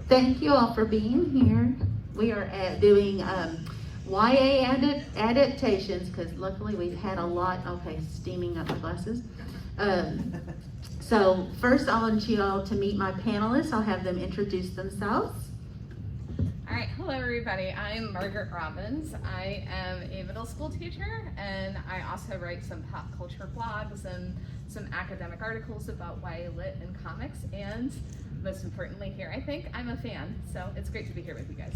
Thank you all for being here. We are doing YA adaptations because luckily we've had a lot. Okay, steaming up the glasses. So first I want you all to meet my panelists. I'll have them introduce themselves. All right, hello everybody. I'm Margaret Robbins. I am a middle school teacher, and I also write some pop culture blogs and some academic articles about YA lit and comics, and most importantly here, I think I'm a fan, so it's great to be here with you guys.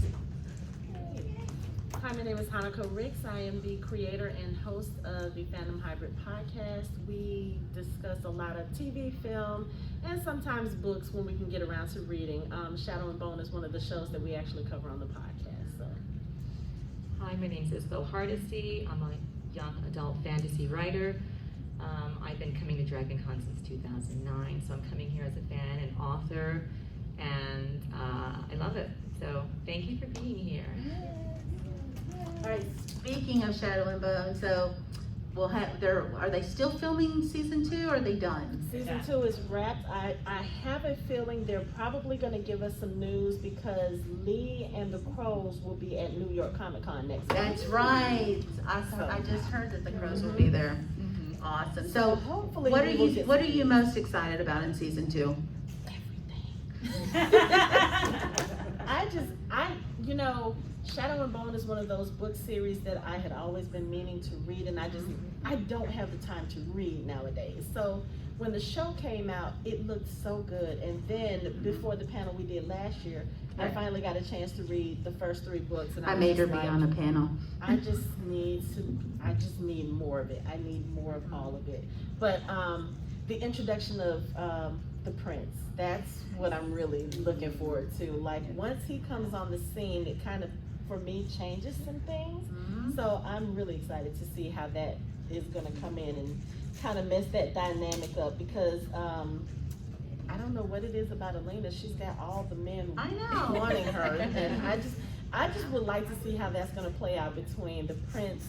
Hi, my name is Hanako. I am the creator and host of the Phantom Hybrid podcast. We discuss a lot of TV, film, and sometimes books when we can get around to reading. Shadow and Bone is one of the shows that we actually cover on the podcast. So. Hi, my name is Isabelle Hardesty. I'm a young adult fantasy writer. I've been coming to DragonCon since 2009, so I'm coming here as a fan and author, and I love it. So thank you for being here. All right, speaking of Shadow and Bone, so we'll have are they still filming season 2 or are they done? Season 2 is wrapped. I have a feeling they're probably going to give us some news because Lee and the Crows will be at New York Comic Con next week. That's right. I just heard that the Crows will be there. Awesome. So hopefully what are you most excited about in season 2? Everything. Shadow and Bone is one of those book series that I had always been meaning to read, and I don't have the time to read nowadays. So when the show came out, it looked so good. And then before the panel we did last year, I finally got a chance to read the first 3 books. And I made her be on a panel. I just need more of it. I need more of all of it. But the introduction of the prince, that's what I'm really looking forward to. Like, once he comes on the scene, it kind of, for me, changes some things. So I'm really excited to see how that is going to come in and kind of mess that dynamic up, because I don't know what it is about Elena. She's got all the men wanting her, and I just would like to see how that's going to play out between the prince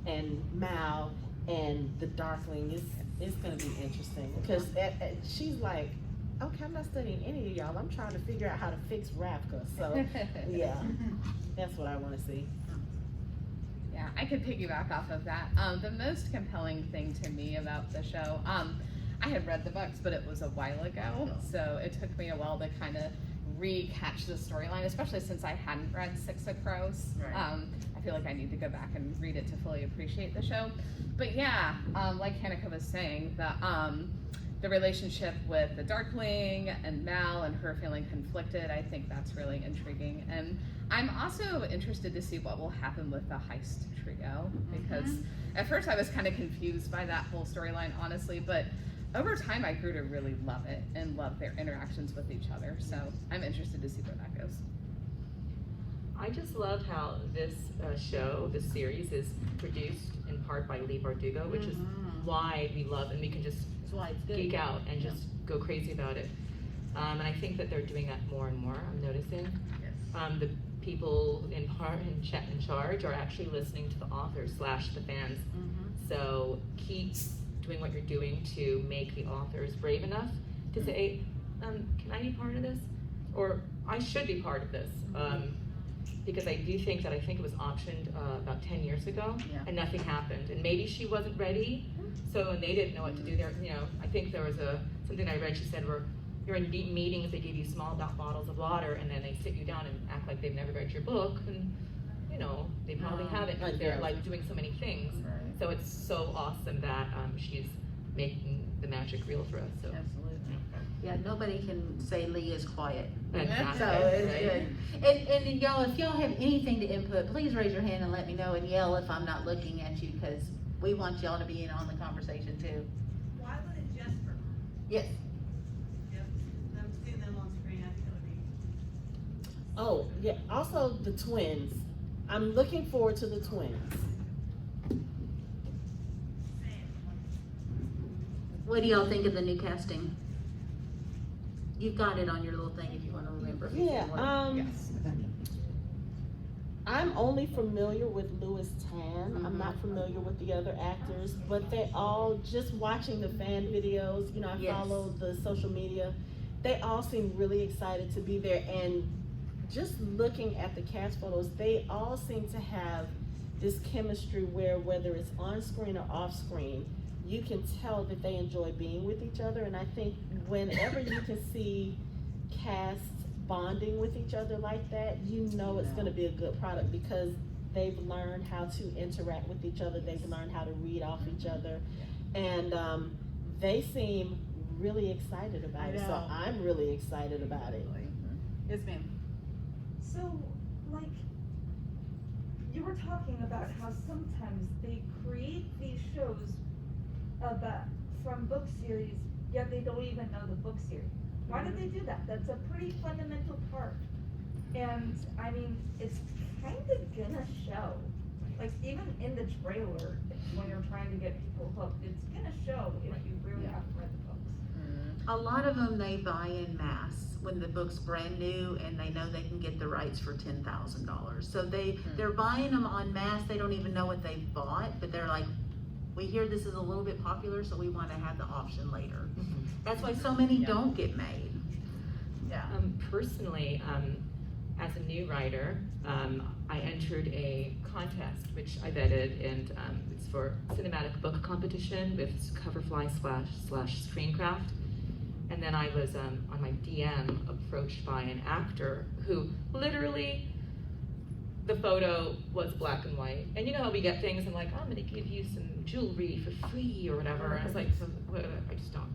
and Mal and the Darkling. It's going to be interesting because she's like, okay, I'm not studying any of y'all. I'm trying to figure out how to fix Ravka. So yeah, that's what I want to see. Yeah, I could piggyback off of that. The most compelling thing to me about the show, I had read the books, but it was a while ago, so it took me a while to kind of recatch the storyline, especially since I hadn't read Six of Crows. Right. I feel like I need to go back and read it to fully appreciate the show. But yeah, like Hanako was saying, the relationship with the Darkling and Mal and her feeling conflicted, I think that's really intriguing. And I'm also interested to see what will happen with the heist trio, because at first I was kind of confused by that whole storyline, honestly, but over time I grew to really love it and love their interactions with each other. So I'm interested to see where that goes. I just love how this this series is produced in part by Lee Bardugo, which is why we love, and we can just geek out and just go crazy about it. And I think that they're doing that more and more, I'm noticing. Yes. The people in charge are actually listening to the authors / the fans. So keep doing what you're doing to make the authors brave enough to say, can I be part of this? Or I should be part of this. Because I do think that it was optioned about 10 years ago, and nothing happened. And maybe she wasn't ready, so they didn't know what to do there. I think there was something I read. She said, where you're in meetings, they give you small bottles of water, and then they sit you down and act like they've never read your book, and they probably haven't. But they're like doing so many things. Right. So it's so awesome that she's making the magic real for us. So. Absolutely. Yeah, nobody can say Lee is quiet. Exactly. So it's good. And y'all, if y'all have anything to input, please raise your hand and let me know, and yell if I'm not looking at you, because we want y'all to be in on the conversation too. Why would it Jesper? Yes. Yep, I'm seeing them on screen. I think it would be. Oh yeah. Also the twins. I'm looking forward to the twins. What do y'all think of the new casting? You've got it on your little thing if you want to remember. Yeah. Yes. I'm only familiar with Louis Tan. I'm not familiar with the other actors, but they all, just watching the fan videos, I follow the social media, they all seem really excited to be there. And just looking at the cast photos, they all seem to have this chemistry where whether it's on screen or off screen, you can tell that they enjoy being with each other. And I think whenever you can see casts bonding with each other like that, you know it's gonna be a good product because they've learned how to interact with each other, they've learned how to read off each other, and they seem really excited about it. So I'm really excited about it. Yes, ma'am. So, like, you were talking about how sometimes they create these shows about from book series, yet they don't even know the book series. Why do they do that? That's a pretty fundamental part. And I mean, it's kind of gonna show. Like even in the trailer, when you're trying to get people hooked, it's gonna show if you really haven't read the books. A lot of them they buy in mass when the book's brand new and they know they can get the rights for $10,000. So they're buying them en masse. They don't even know what they've bought, but they're like, we hear this is a little bit popular, so we want to have the option later. That's why so many don't get made. Yeah. Personally, as a new writer, I entered a contest which I vetted, and it's for cinematic book competition with Coverfly / Screencraft. And then I was on my DM approached by an actor who literally, the photo was black and white. And you know how we get things and like, I'm gonna give you some jewelry for free or whatever. And I was like, I just don't.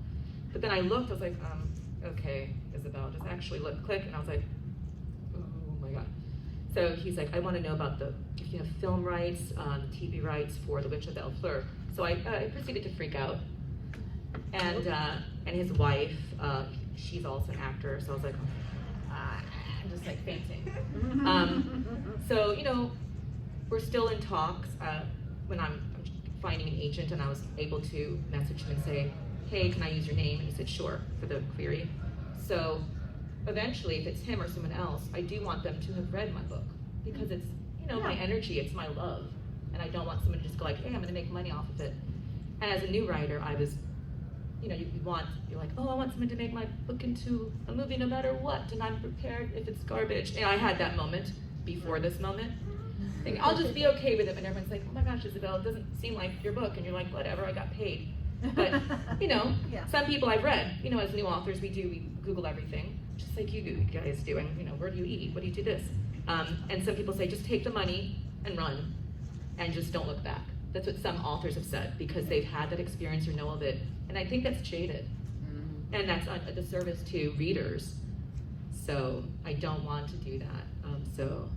But then I looked, I was like, okay, Isabelle, just actually click, and I was like, oh my God. So he's like, I wanna know about if you have film rights, TV rights for The Witch of Belle Fleur. So I proceeded to freak out. And his wife, she's also an actor, so I was like, I'm just like fainting. So, you know, we're still in talks. When I'm finding an agent, and I was able to message him and say, hey, can I use your name? And he said, sure, for the query. So eventually, if it's him or someone else, I do want them to have read my book because it's, you know, my energy, it's my love. And I don't want someone to just go like, hey, I'm gonna make money off of it. And as a new writer, I was, you know, you're like, oh, I want someone to make my book into a movie no matter what, and I'm prepared if it's garbage. And I had that moment before this moment. Think, I'll just be okay with it, and everyone's like, oh my gosh, Isabelle, it doesn't seem like your book, and you're like, whatever, I got paid. But, you know, some people I've read, you know, as new authors, we Google everything, just like you guys do, and, you know, where do you eat, what do you do this? And some people say, just take the money and run, and just don't look back. That's what some authors have said, because they've had that experience or know of it, and I think that's jaded. And that's a disservice to readers. So I don't want to do that, so.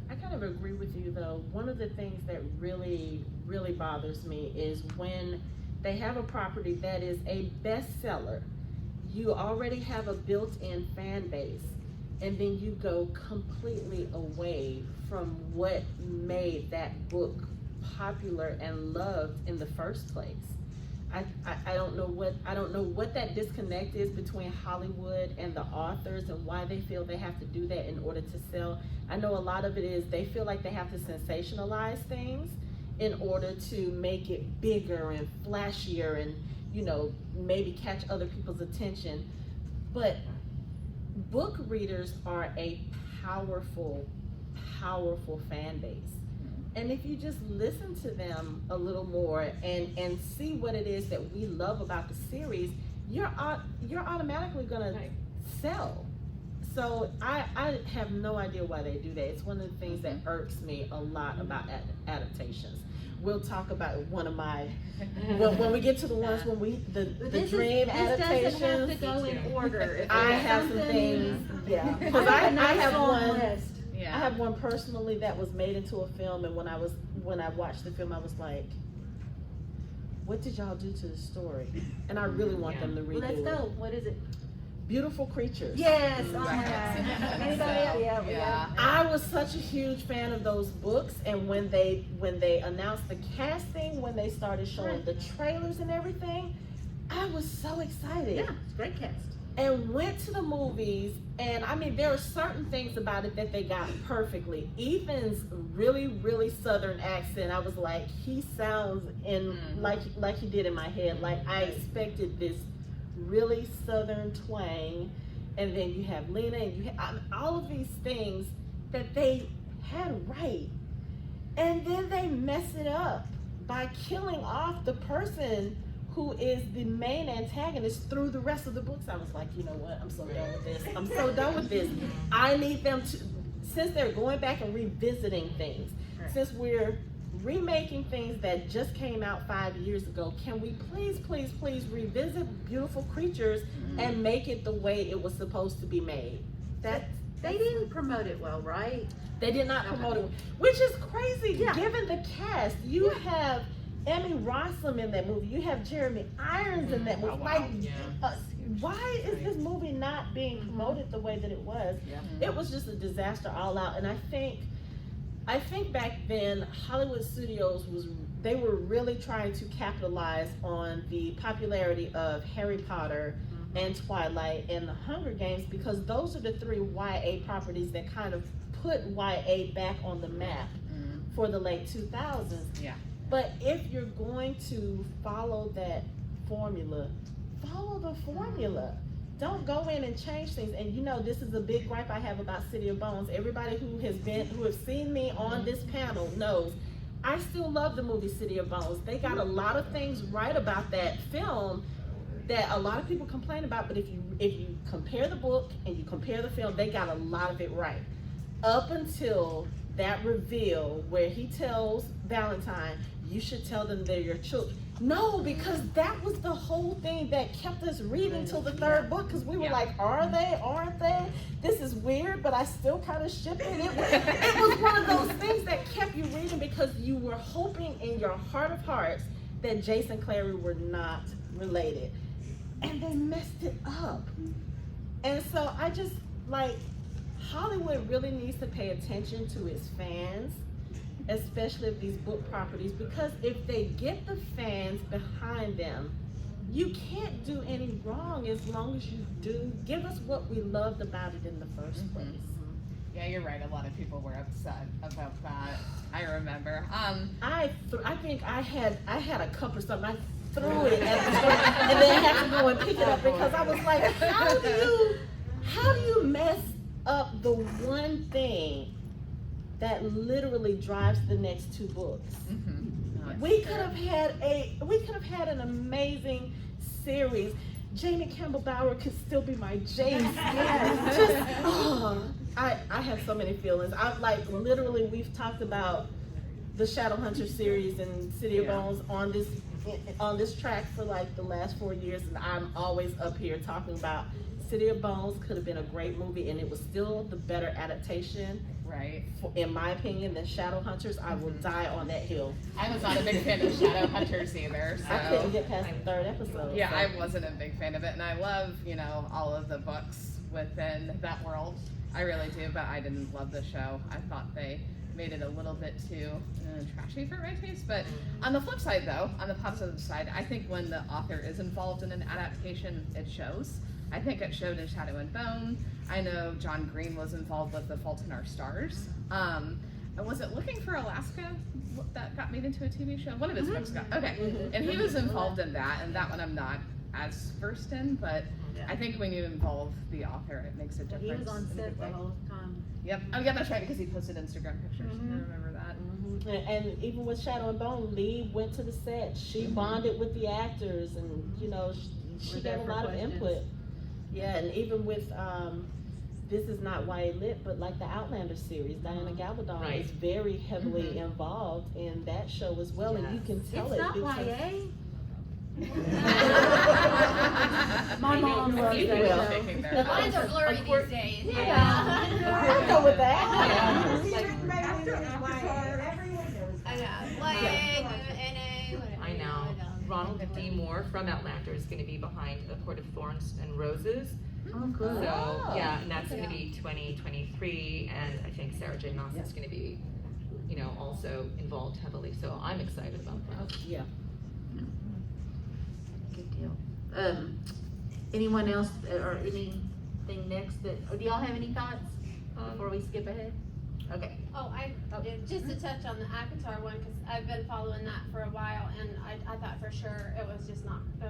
I kind of agree with you though. One of the things that really, really bothers me is when they have a property that is a bestseller, you already have a built-in fan base, and then you go completely away from what made that book popular and loved in the first place. I don't know what that disconnect is between Hollywood and the authors and why they feel they have to do that in order to sell. I know a lot of it is they feel like they have to sensationalize things in order to make it bigger and flashier and, you know, maybe catch other people's attention. But book readers are a powerful, powerful fan base. And if you just listen to them a little more and see what it is that we love about the series, you're automatically gonna sell. So I have no idea why they do that. It's one of the things that irks me a lot about adaptations. We'll talk about one of my, when we get to the ones the dream adaptations. This doesn't have to go in order. I have some things, because I have one. List. I have one personally that was made into a film, and when I watched the film, I was like, what did y'all do to the story? And I really want them to redo it. Let's go. What is it? Beautiful Creatures. Yes. Oh my God. Anybody else? Yeah. I was such a huge fan of those books, and when they announced the casting, when they started showing the trailers and everything, I was so excited. Yeah, it's a great cast. And went to the movies, and I mean, there are certain things about it that they got perfectly. Ethan's really, really Southern accent, I was like, he sounds like he did in my head. Like I expected this really Southern twang, and then you have Lena, and you have all of these things that they had right, and then they mess it up by killing off the person who is the main antagonist through the rest of the books. I was like, you know what, I'm so done with this. I'm so done with this. I need them to, since they're going back and revisiting things, since we're remaking things that just came out 5 years ago, can we please revisit beautiful creatures and make it the way it was supposed to be made? They didn't promote it well, right? They did not promote it, which is crazy given the cast. You have Emmy Rossum in that movie. You have Jeremy Irons in that movie. Why is this movie not being promoted the way that it was? It was just a disaster all out. And I think back then Hollywood Studios they were really trying to capitalize on the popularity of Harry Potter and Twilight and the Hunger Games, because those are the 3 YA properties that kind of put YA back on the map for the late 2000s. Yeah. But if you're going to follow that formula, follow the formula. Don't go in and change things. And you know, this is a big gripe I have about City of Bones. Everybody who has seen me on this panel knows I still love the movie City of Bones. They got a lot of things right about that film that a lot of people complain about, but if you compare the book and you compare the film, they got a lot of it right. Up until that reveal where he tells Valentine, you should tell them they're your children. No, because that was the whole thing that kept us reading till the 3rd book, because we were like, are they, aren't they? This is weird, but I still kind of ship it. It was one of those things that kept you reading because you were hoping in your heart of hearts that Jace and Clary were not related. And they messed it up. And so I just, like, Hollywood really needs to pay attention to its fans, especially of these book properties, because if they get the fans behind them, you can't do any wrong as long as you do give us what we loved about it in the first place. Yeah, you're right. A lot of people were upset about that. I remember. I think I had a cup or something. I threw it at the store, and then I had to go and pick it up because I was like, how do you mess up the one thing that literally drives the next 2 books? We could have had an amazing series. Jamie Campbell Bower could still be my James. I have so many feelings. Literally, we've talked about the Shadowhunter series and City of Bones on this track for like the last 4 years, and I'm always up here talking about City of Bones could have been a great movie, and it was still the better adaptation, right? In my opinion, than Shadowhunters. I will die on that hill. I was not a big fan of Shadowhunters either. So. I couldn't get past the 3rd episode. Yeah, so. I wasn't a big fan of it, and I love, all of the books within that world. I really do, but I didn't love the show. I thought they made it a little bit too trashy for my taste. But on the flip side, though, on the positive side, I think when the author is involved in an adaptation, it shows. I think it showed in Shadow and Bone. I know John Green was involved with The Fault in Our Stars. Was it Looking for Alaska that got made into a TV show? One of his books got, okay. And he was involved in that, and that one I'm not as versed in, but I think when you involve the author, it makes a difference. He was on set the whole time. Yep. Oh yeah, that's right, because he posted Instagram pictures. I remember that. And even with Shadow and Bone, Lee went to the set. She bonded with the actors, and she got a lot of input. Yeah, and even with this is not YA lit, but like the Outlander series, Diana Gabaldon is very heavily involved in that show as well, and you can tell it's it. Not because YA. My mom loves that show. The lines are blurry these days. I go with that. I know. YA, NA, whatever. I know. Ronald D. Moore from Outlander is going to be behind A Court of Thorns and Roses. Oh, good. So, and that's going to be 2023, and I think Sarah J. Maas is going to be, also involved heavily. So I'm excited about that. Yeah. Good deal. Anyone else or anything next or do y'all have any thoughts before we skip ahead? Okay. Oh, Oh. just to touch on the Akatar one, because I've been following that for a while, and I thought for sure it was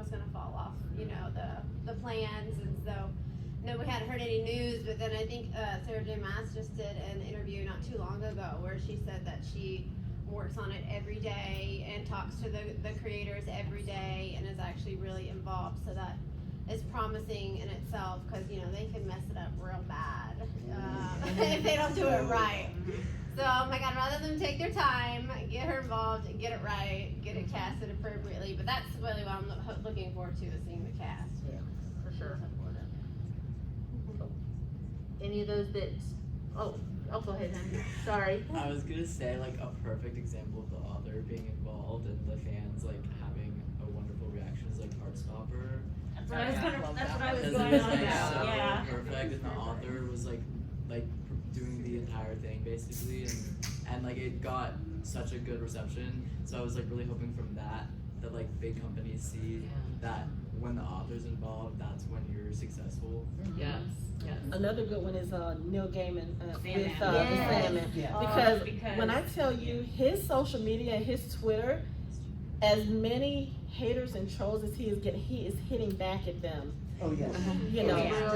gonna fall off, the plans, and so, no, we hadn't heard any news, but then I think, Sarah J. Maas just did an interview not too long ago where she said that she works on it every day and talks to the creators every day and is actually really involved, so that is promising in itself, because they can mess it up real bad if they don't do it right. So I'm like, I'd rather them take their time, get her involved, and get it right, get it casted appropriately. But that's really what I'm looking forward to, is seeing the cast. Yeah, for sure. Any of those that, oh, go ahead, honey. Sorry. I was gonna say, like, a perfect example of the author being involved and the fans, like, having a wonderful reaction is, like, Heartstopper. That's what I was Because going it was, on like, about, so yeah. perfect, and the author was, like doing the entire thing, basically, and, like, it got such a good reception, so I was, like, really hoping from that, like, big companies see that when the author's involved, that's when you're successful. Yes, yes. Another good one is Neil Gaiman with the Yes. Sandman. Yeah. Because when I tell you his social media and his Twitter, as many haters and trolls as he is getting, he is hitting back at them. Oh, yes.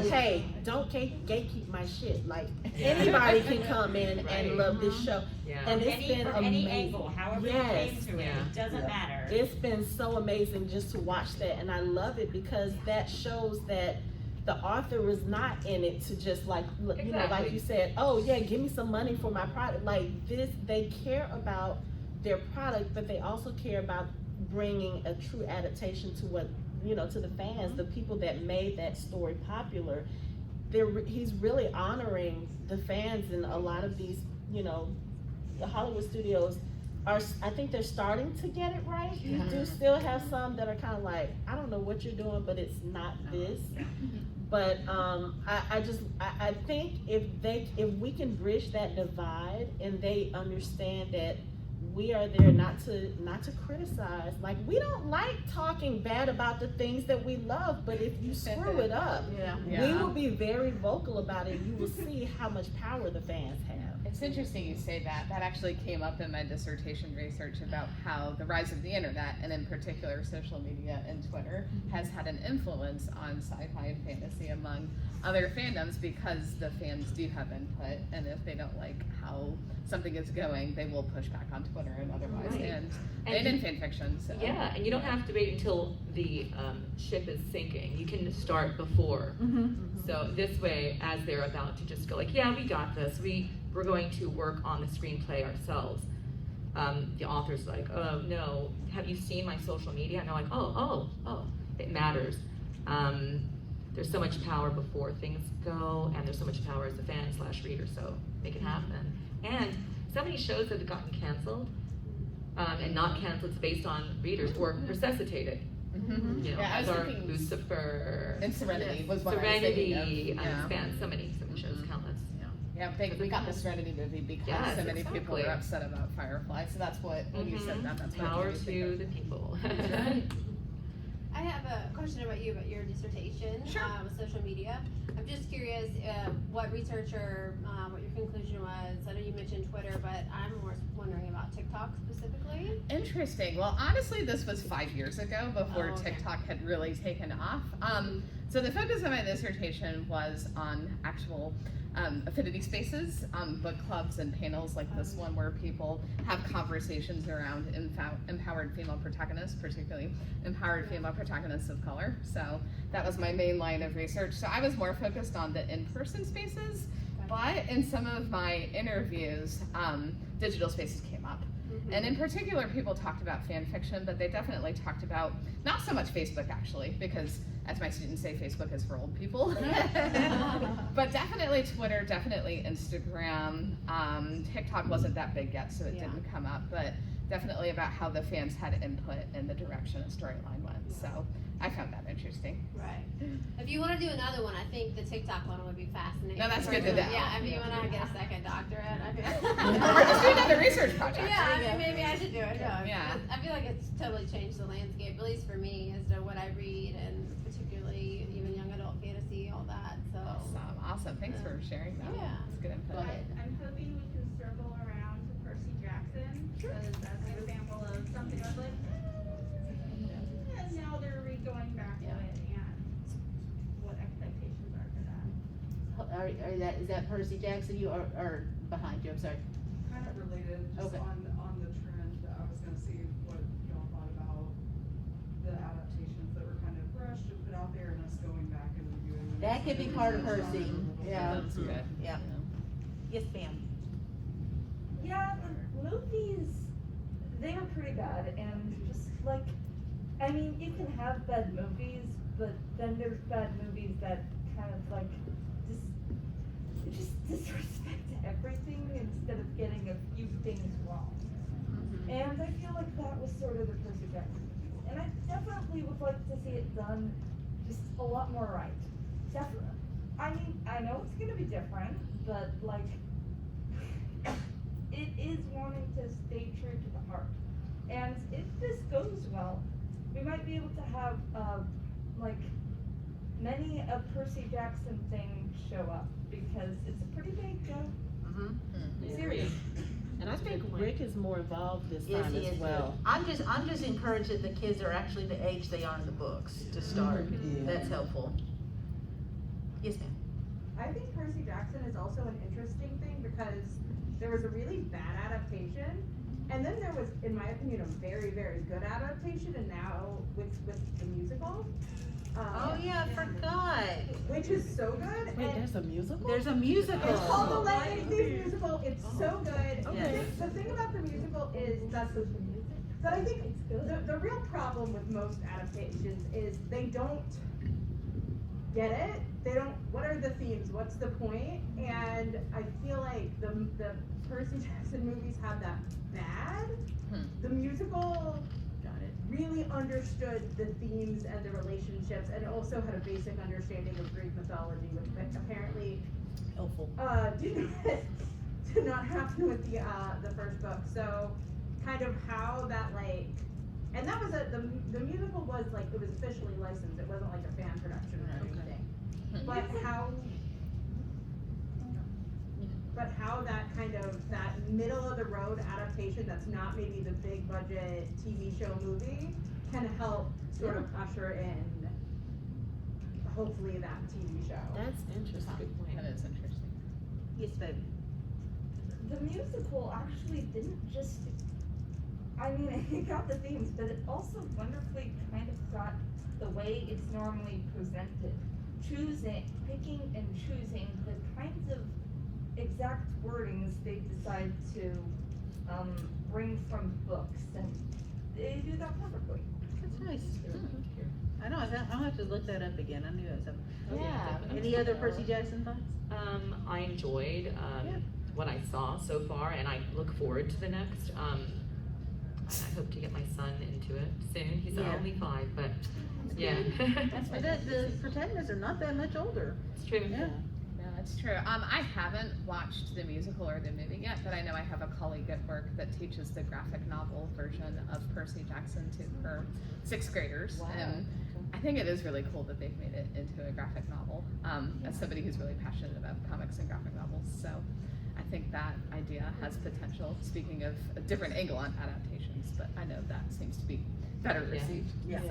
Hey, don't gatekeep my shit. Like, anybody can come in and love this show. Yeah. And it's been From any amazing. angle, however Yes. you came to it, Yeah. it doesn't matter. It's been so amazing just to watch that, and I love it because that shows that the author is not in it to just like, like Exactly. you said, oh yeah, give me some money for my product. Like this, they care about their product, but they also care about bringing a true adaptation to what, to the fans, the people that made that story popular. He's really honoring the fans, and a lot of these, the Hollywood studios I think they're starting to get it right. You do still have some that are kind of like, I don't know what you're doing, but it's not this. But I think if we can bridge that divide and they understand that we are there not to criticize. Like, we don't like talking bad about the things that we love, but if you screw it up, we will be very vocal about it. You will see how much power the fans have. It's interesting you say that. That actually came up in my dissertation research about how the rise of the internet, and in particular social media and Twitter, has had an influence on sci-fi and fantasy among other fandoms, because the fans do have input, and if they don't like how something is going, they will push back on Twitter and otherwise, Right. and in fan fiction. So. Yeah, and you don't have to wait until the ship is sinking. You can start before. So this way, as they're about to just go like, yeah, we got this. We're going to work on the screenplay ourselves. The author's like, oh no, have you seen my social media? And they're like, oh, it matters. There's so much power before things go, and there's so much power as a fan / reader, so make it happen. And so many shows have gotten canceled, and not canceled, it's based on readers, or resuscitated. I was or thinking Lucifer, and Serenity was what Serenity, I was thinking of. Span, so many shows, countless. Yeah, we got the Serenity movie because Yes, so many people exactly. were upset about Firefly. So that's what, when you said that, that's what Power made me think to of. the people. I have a question about your dissertation, Sure. with social media. I'm just curious, what research or what your conclusion was. I know you mentioned Twitter, but I'm more wondering about TikTok specifically. Interesting. Well, honestly, this was 5 years ago before Oh, okay. TikTok had really taken off. So the focus of my dissertation was on actual affinity spaces, book clubs and panels like this one, where people have conversations around empowered female protagonists, particularly empowered female protagonists of color. So that was my main line of research. So I was more focused on the in-person spaces, but in some of my interviews, digital spaces came up. And in particular, people talked about fan fiction, but they definitely talked about, not so much Facebook actually, because as my students say, Facebook is for old people. But definitely Twitter, definitely Instagram. TikTok wasn't that big yet, so it didn't come up, but definitely about how the fans had input in the direction a storyline went. So I found that interesting. Right. If you want to do another one, I think the TikTok one would be fascinating. No, that's good to know. Yeah, if you want to get a second doctorate, I feel Or just do another research project. Yeah, I mean, maybe I should do it. No, Yeah. I feel like it's totally changed the landscape, at least for me, as to what I read, and particularly even young adult fantasy, all that. So. Awesome. Thanks for sharing that. Yeah. It's good input. I'm hoping we can circle around to Percy Jackson, because that's an example of something that's like, and now they're going back to it, and what expectations are for that. Is that Percy Jackson you are behind you, I'm sorry. Kind of related, just Okay. on the trend, I was gonna see what y'all thought about the adaptations that were kind of rushed and put out there and us going back and reviewing them. That could be part of Percy, yeah. That's good. Yeah. Yes, ma'am. Yeah, the movies, they were pretty bad, and just like, I mean, you can have bad movies, but then there's bad movies that kind of like just disrespect everything instead of getting a few things wrong. And I feel like that was sort of the Percy Jackson movie. And I definitely would like to see it done just a lot more right. Definitely. I mean, I know it's gonna be different, but like, it is wanting to stay true to the heart. And if this goes well, we might be able to have, like, many a Percy Jackson thing show up, because it's a pretty big, series. And I think point. Rick is more involved this Yes, time he as is. well. I'm just encouraged that the kids are actually the age they are in the books to start. Yeah. That's helpful. Yes, ma'am. I think Percy Jackson is also an interesting thing because there was a really bad adaptation, and then there was, in my opinion, a very, very good adaptation, and now with the musical. Oh yeah, I forgot. Which is so good. Wait, and there's a musical? There's a musical. it's called the Legend Musical. It's so good. Okay. The thing about the musical is that I think the real problem with most adaptations is they don't get it. They don't. What are the themes? What's the point? And I feel like the Percy Jackson movies have that bad. The musical really understood the themes and the relationships, and also had a basic understanding of Greek mythology, which apparently Helpful. did not happen with the first book. So, kind of how that like, and that was the musical was like, it was officially licensed. It wasn't like a fan production or anything. But how that kind of, that middle of the road adaptation that's not maybe the big budget TV show movie can help sort of usher in hopefully that TV show. That's interesting. Good point. That is interesting. Yes, baby. The musical actually didn't just, I mean, it got the themes, but it also wonderfully kind of got the way it's normally presented. Picking and choosing the kinds of exact wordings they decide to bring from books, and they do that perfectly. That's nice. I know, I'll have to look that up again. I knew it was up. Yeah. Any other Percy Jackson thoughts? I enjoyed what I saw so far, and I look forward to the next. I hope to get my son into it soon. He's only 5, but yeah. The protagonists are not that much older. It's true. Yeah. No, it's true. I haven't watched the musical or the movie yet, but I know I have a colleague at work that teaches the graphic novel version of Percy Jackson to her 6th graders. Wow. And I think it is really cool that they've made it into a graphic novel. As somebody who's really passionate about comics and graphic novels, so I think that idea has potential. Speaking of a different angle on adaptations, but I know that seems to be better received. Yeah.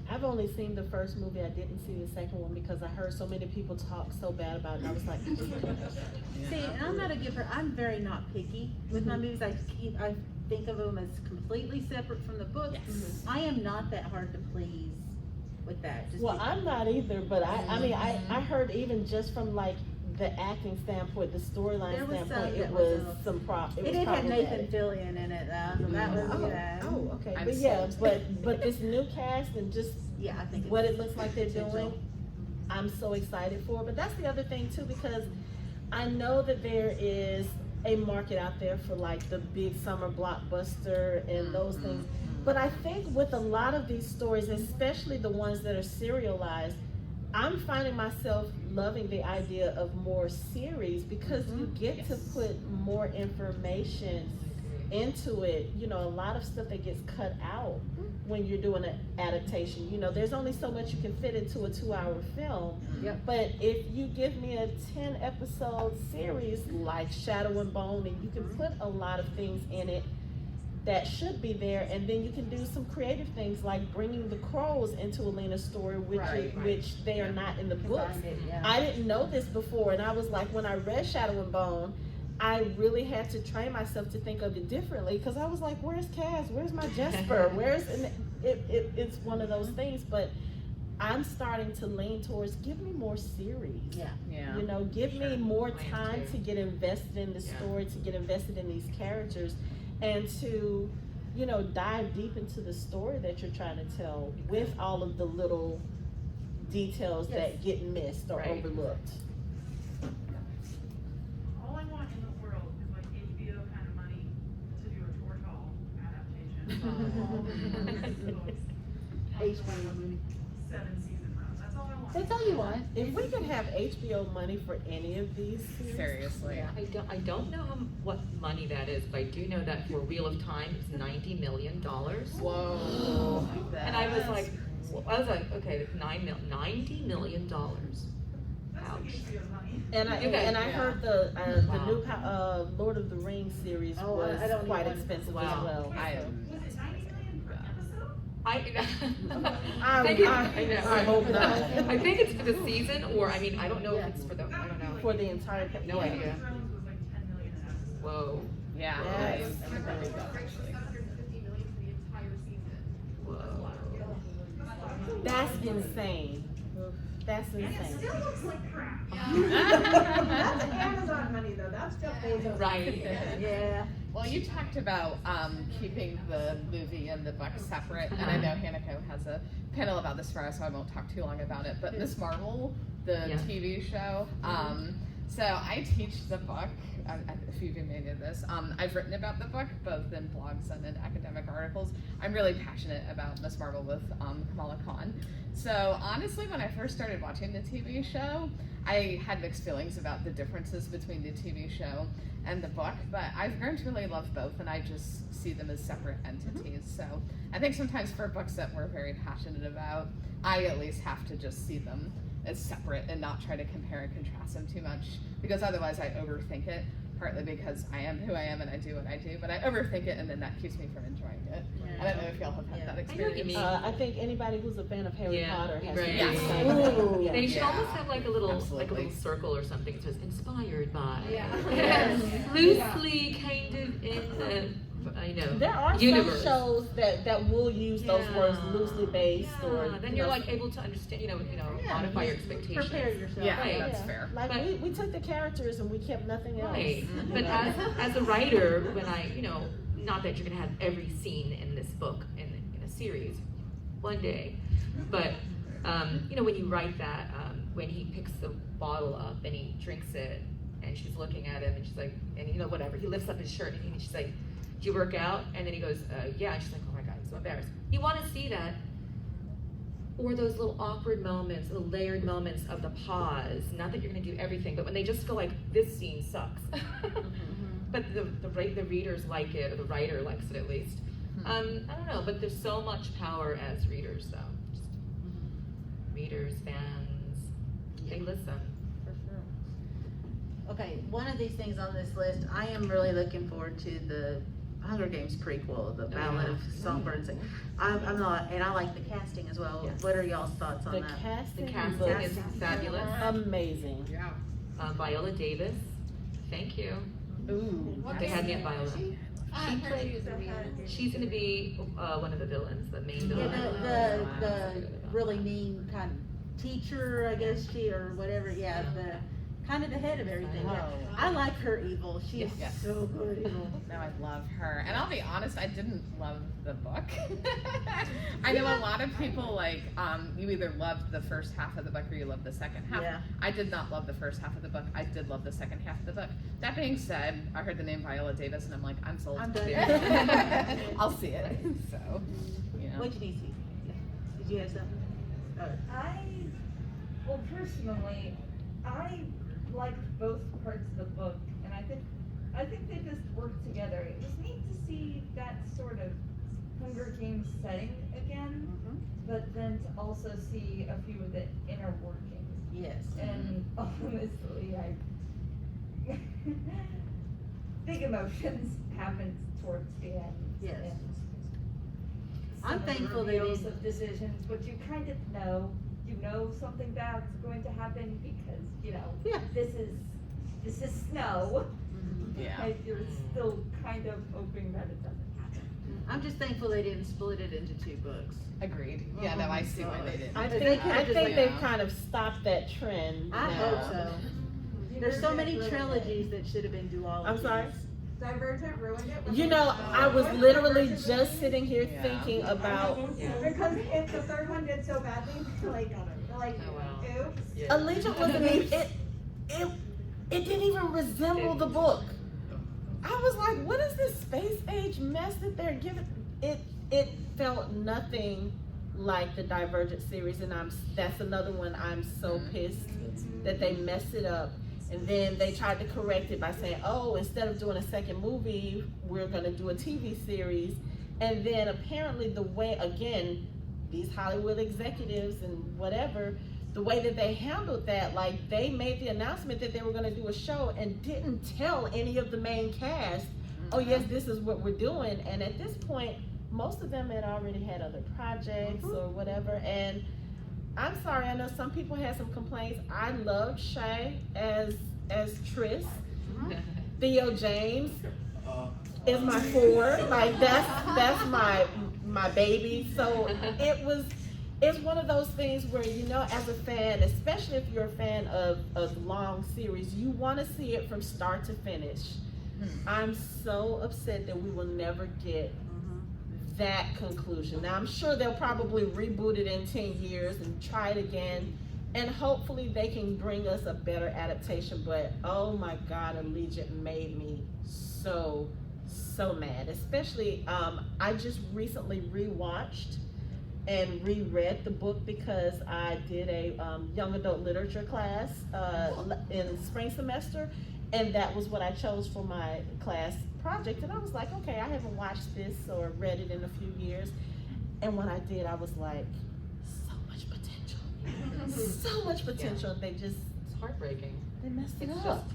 I've only seen the first movie. I didn't see the second one because I heard so many people talk so bad about it. And I was like, See, and I'm not a giver. I'm very not picky with my movies. I think of them as completely separate from the book. Yes. I am not that hard to please with that. Just well, because- I'm not either, but I mean, I heard even just from like the acting standpoint, the storyline There was some standpoint, it that was was some It did have Nathan problematic. Fillion in it, so that was, Oh, okay, I'm but so yeah, excited. but this new cast and just yeah, I think what it's it looks like they're potential. doing, I'm so excited for. But that's the other thing too, because I know that there is a market out there for like the big summer blockbuster and those things. But I think with a lot of these stories, especially the ones that are serialized, I'm finding myself loving the idea of more series because you get to put more information into it, you know, a lot of stuff that gets cut out when you're doing an adaptation. You know, there's only so much you can fit into a 2-hour film. Yep. But if you give me a 10-episode series like Shadow and Bone, and you can put a lot of things in it that should be there, and then you can do some creative things like bringing the crows into Alina's story, which they are not in the books. I didn't know this before, and I was like, when I read Shadow and Bone, I really had to train myself to think of it differently, because I was like, where's Cass? Where's my Jesper? It's one of those things, but I'm starting to lean towards, give me more series. Yeah. You know, give me more time to get invested in the story, to get invested in these characters, and to, you know, dive deep into the story that you're trying to tell with all of the little details that get missed or overlooked. All I want in the world is like HBO kind of money to do a Tortall adaptation of all the books. HBO money. 7-season run. That's all I want. That's all you want. If we could have HBO money for any of these series. Seriously. I don't know what money that is, but I do know that for Wheel of Time, it's $90 million. Whoa. And I was like, okay, $90 million. That's Ouch. like HBO money. And I heard the new Lord of the Rings series was quite expensive as well. Was it $90 million per episode? I hope not. I think it's for the season, or I mean, I don't know if it's for the, I don't know. For the entire. No idea. Game of Thrones was like $10 million an episode. Whoa. Yeah. Yes. Everybody does. $750 million for the entire season. Whoa. That's insane. That's And it insane. still looks like crap. That's Amazon money though, that's Jeff Bezos. Right. Yeah. Well, you talked about keeping the movie and the book separate, and I know Hanako has a panel about this for us, so I won't talk too long about it. But Miss Marvel, the TV show, so I teach the book. If you've made of this, I've written about the book both in blogs and in academic articles. I'm really passionate about Miss Marvel with Kamala Khan. So honestly, when I first started watching the TV show, I had mixed feelings about the differences between the TV show and the book, but I've grown to really love both, and I just see them as separate entities. So I think sometimes for books that we're very passionate about, I at least have to just see them as separate and not try to compare and contrast them too much, because otherwise I overthink it, partly because I am who I am and I do what I do, but I overthink it, and then that keeps me from enjoying it. I don't know if y'all have had that experience. I think anybody who's a fan of Harry Potter has right. the same. Ooh. They should almost have like a little circle or something that says inspired by. Loosely kind of in the There are universe. some shows that will use those words loosely based or then you're like able to understand, modify your expectations. Prepare yourself. Yeah, Right. that's fair. Like But- we took the characters and we kept nothing else. Right. But as a writer, when I, not that you're gonna have every scene in this book in a series one day, but when you write that, when he picks the bottle up and he drinks it, and she's looking at him and she's like, and whatever, he lifts up his shirt and she's like, "Do you work out?" And then he goes, "Yeah." And she's like, "Oh my God, I'm so embarrassed." You want to see that, or those little awkward moments, little layered moments of the pause. Not that you're going to do everything, but when they just go like, "This scene sucks," but the readers like it, or the writer likes it at least. I don't know, but there's so much power as readers, though. Just readers, fans, they listen. For sure. Okay, one of these things on this list, I am really looking forward to the Hunger Games prequel, the Ballad of Songbirds. I'm not, and I like the casting as well. Yes. What are y'all's thoughts on The that? casting, The casting was is fabulous. amazing. Yeah. Viola Davis, thank you. Ooh. They had me at Viola. I heard she was a villain. She's gonna be one of the villains, the main Yeah, villain. the really mean kind of teacher, I guess or whatever. Yeah, the kind of the head of everything. Yeah. I like her evil. She's Yes. so good evil. No, I love her. And I'll be honest, I didn't love the book. I know a lot of people like, you either loved the first half of the book or you loved the second half. Yeah. I did not love the first half of the book. I did love the second half of the book. That being said, I heard the name Viola Davis and I'm like, I'm sold. I'm done. I'll see it. So, What did you see? Did you have something? Personally, I liked both parts of the book, and I think I think they just work together. It was neat to see that sort of Hunger Games setting again, but then to also see a few of the inner workings. Yes. And honestly, big emotions happened towards the end. Yes. And I'm some of the thankful they reveals didn't- of decisions, but you kind of know, something bad's going to happen because, Yeah. this is snow. Yeah. And you're still kind of hoping that it doesn't happen. I'm just thankful they didn't split it into 2 books. Agreed. Yeah, no, I see why they didn't. I They think, could've I just, think like, they've kind of stopped that trend. I now. hope so. There's so many trilogies that should have been duologies. I'm sorry? Divergent ruined it. when You they- know, I was literally Divergent just ruined sitting here Yeah. thinking about Because if the third one did so badly, like, Oh, wow. oops. Yeah. Allegiant wasn't even, it didn't even resemble the book. I was like, what is this space age mess that they're giving? It felt nothing like the Divergent series, and that's another one I'm so pissed that they messed it up. And then they tried to correct it by saying, oh, instead of doing a second movie, we're gonna do a TV series. And then apparently the way, again, these Hollywood executives and whatever, the way that they handled that, like they made the announcement that they were gonna do a show and didn't tell any of the main cast, oh yes, this is what we're doing. And at this point, most of them had already had other projects or whatever. And I'm sorry, I know some people had some complaints. I loved Shay as Triss. Theo James is my 4. Like that's my baby. So it's one of those things where, as a fan, especially if you're a fan of long series, you want to see it from start to finish. I'm so upset that we will never get that conclusion. Now I'm sure they'll probably reboot it in 10 years and try it again, and hopefully they can bring us a better adaptation. But oh my God, Allegiant made me so mad. Especially, I just recently rewatched and reread the book because I did a young adult literature class in spring semester, and that was what I chose for my class project. And I was like, okay, I haven't watched this or read it in a few years. And when I did, I was like, so much potential. So much potential. They just, It's heartbreaking. they messed it It's up.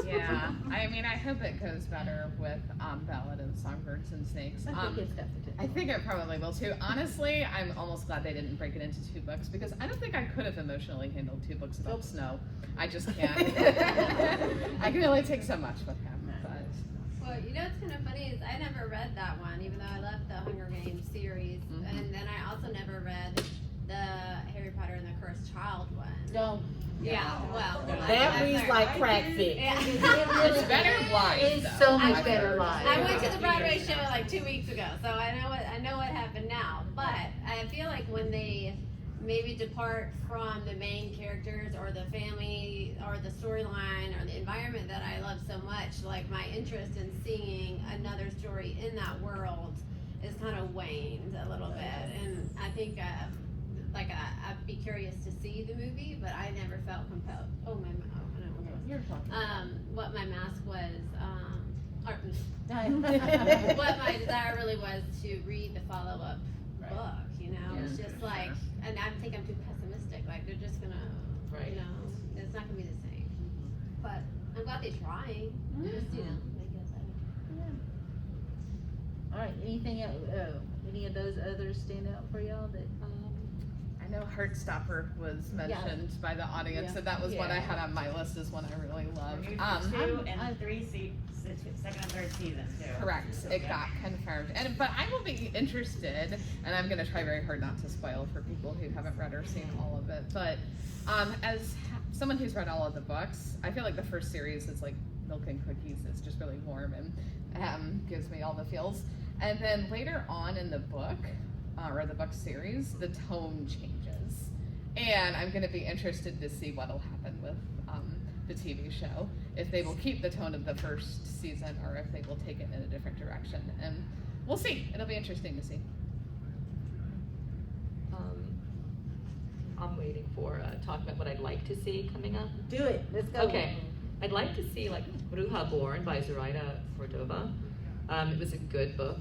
Yeah, I mean, I hope it goes better with Ballad of Songbirds and Snakes. I think it's got potential. I think it probably will too. Honestly, I'm almost glad they didn't break it into 2 books because I don't think I could have emotionally handled 2 books about snow. I just can't. I can only take so much with him, but. Well, what's kind of funny is I never read that one, even though I loved the Hunger Games series. And then I also never read the Harry Potter and the Cursed Child one. Don't. Yeah, well. That reads like crack fic. Yeah. It's better live, It's though. so much I've better heard. live. I went to the Broadway show like 2 weeks ago, so I know what happened now. But I feel like when they maybe depart from the main characters or the family or the storyline or the environment that I love so much, like my interest in seeing another story in that world is kind of waned a little bit. And I think I'd be curious to see the movie, but I never felt compelled. Oh my, I don't know You're fine. what my mask was, or, Right. what my desire really was to read the follow-up book, it's just like, and I think I'm too pessimistic, like they're just gonna, it's not gonna be the same. But I'm glad they're trying, just, I guess All right, anything else, any of those others stand out for y'all that? I know Heartstopper was mentioned by the audience, Yeah. so that was what I had on my list as one I really loved. Renewed for 2 and 3 second and third season too. Correct, it got confirmed. But I will be interested, and I'm gonna try very hard not to spoil for people who haven't read or seen all of it, but as someone who's read all of the books, I feel like the first series is like milk and cookies. It's just really warm and gives me all the feels. And then later on in the book, or the book series, the tone changes. And I'm gonna be interested to see what'll happen with the TV show, if they will keep the tone of the first season or if they will take it in a different direction. And we'll see, it'll be interesting to see. I'm waiting for talking about what I'd like to see coming up. Do it, let's go. Okay. I'd like to see like Bruja Born by Zoraida Cordova. It was a good book.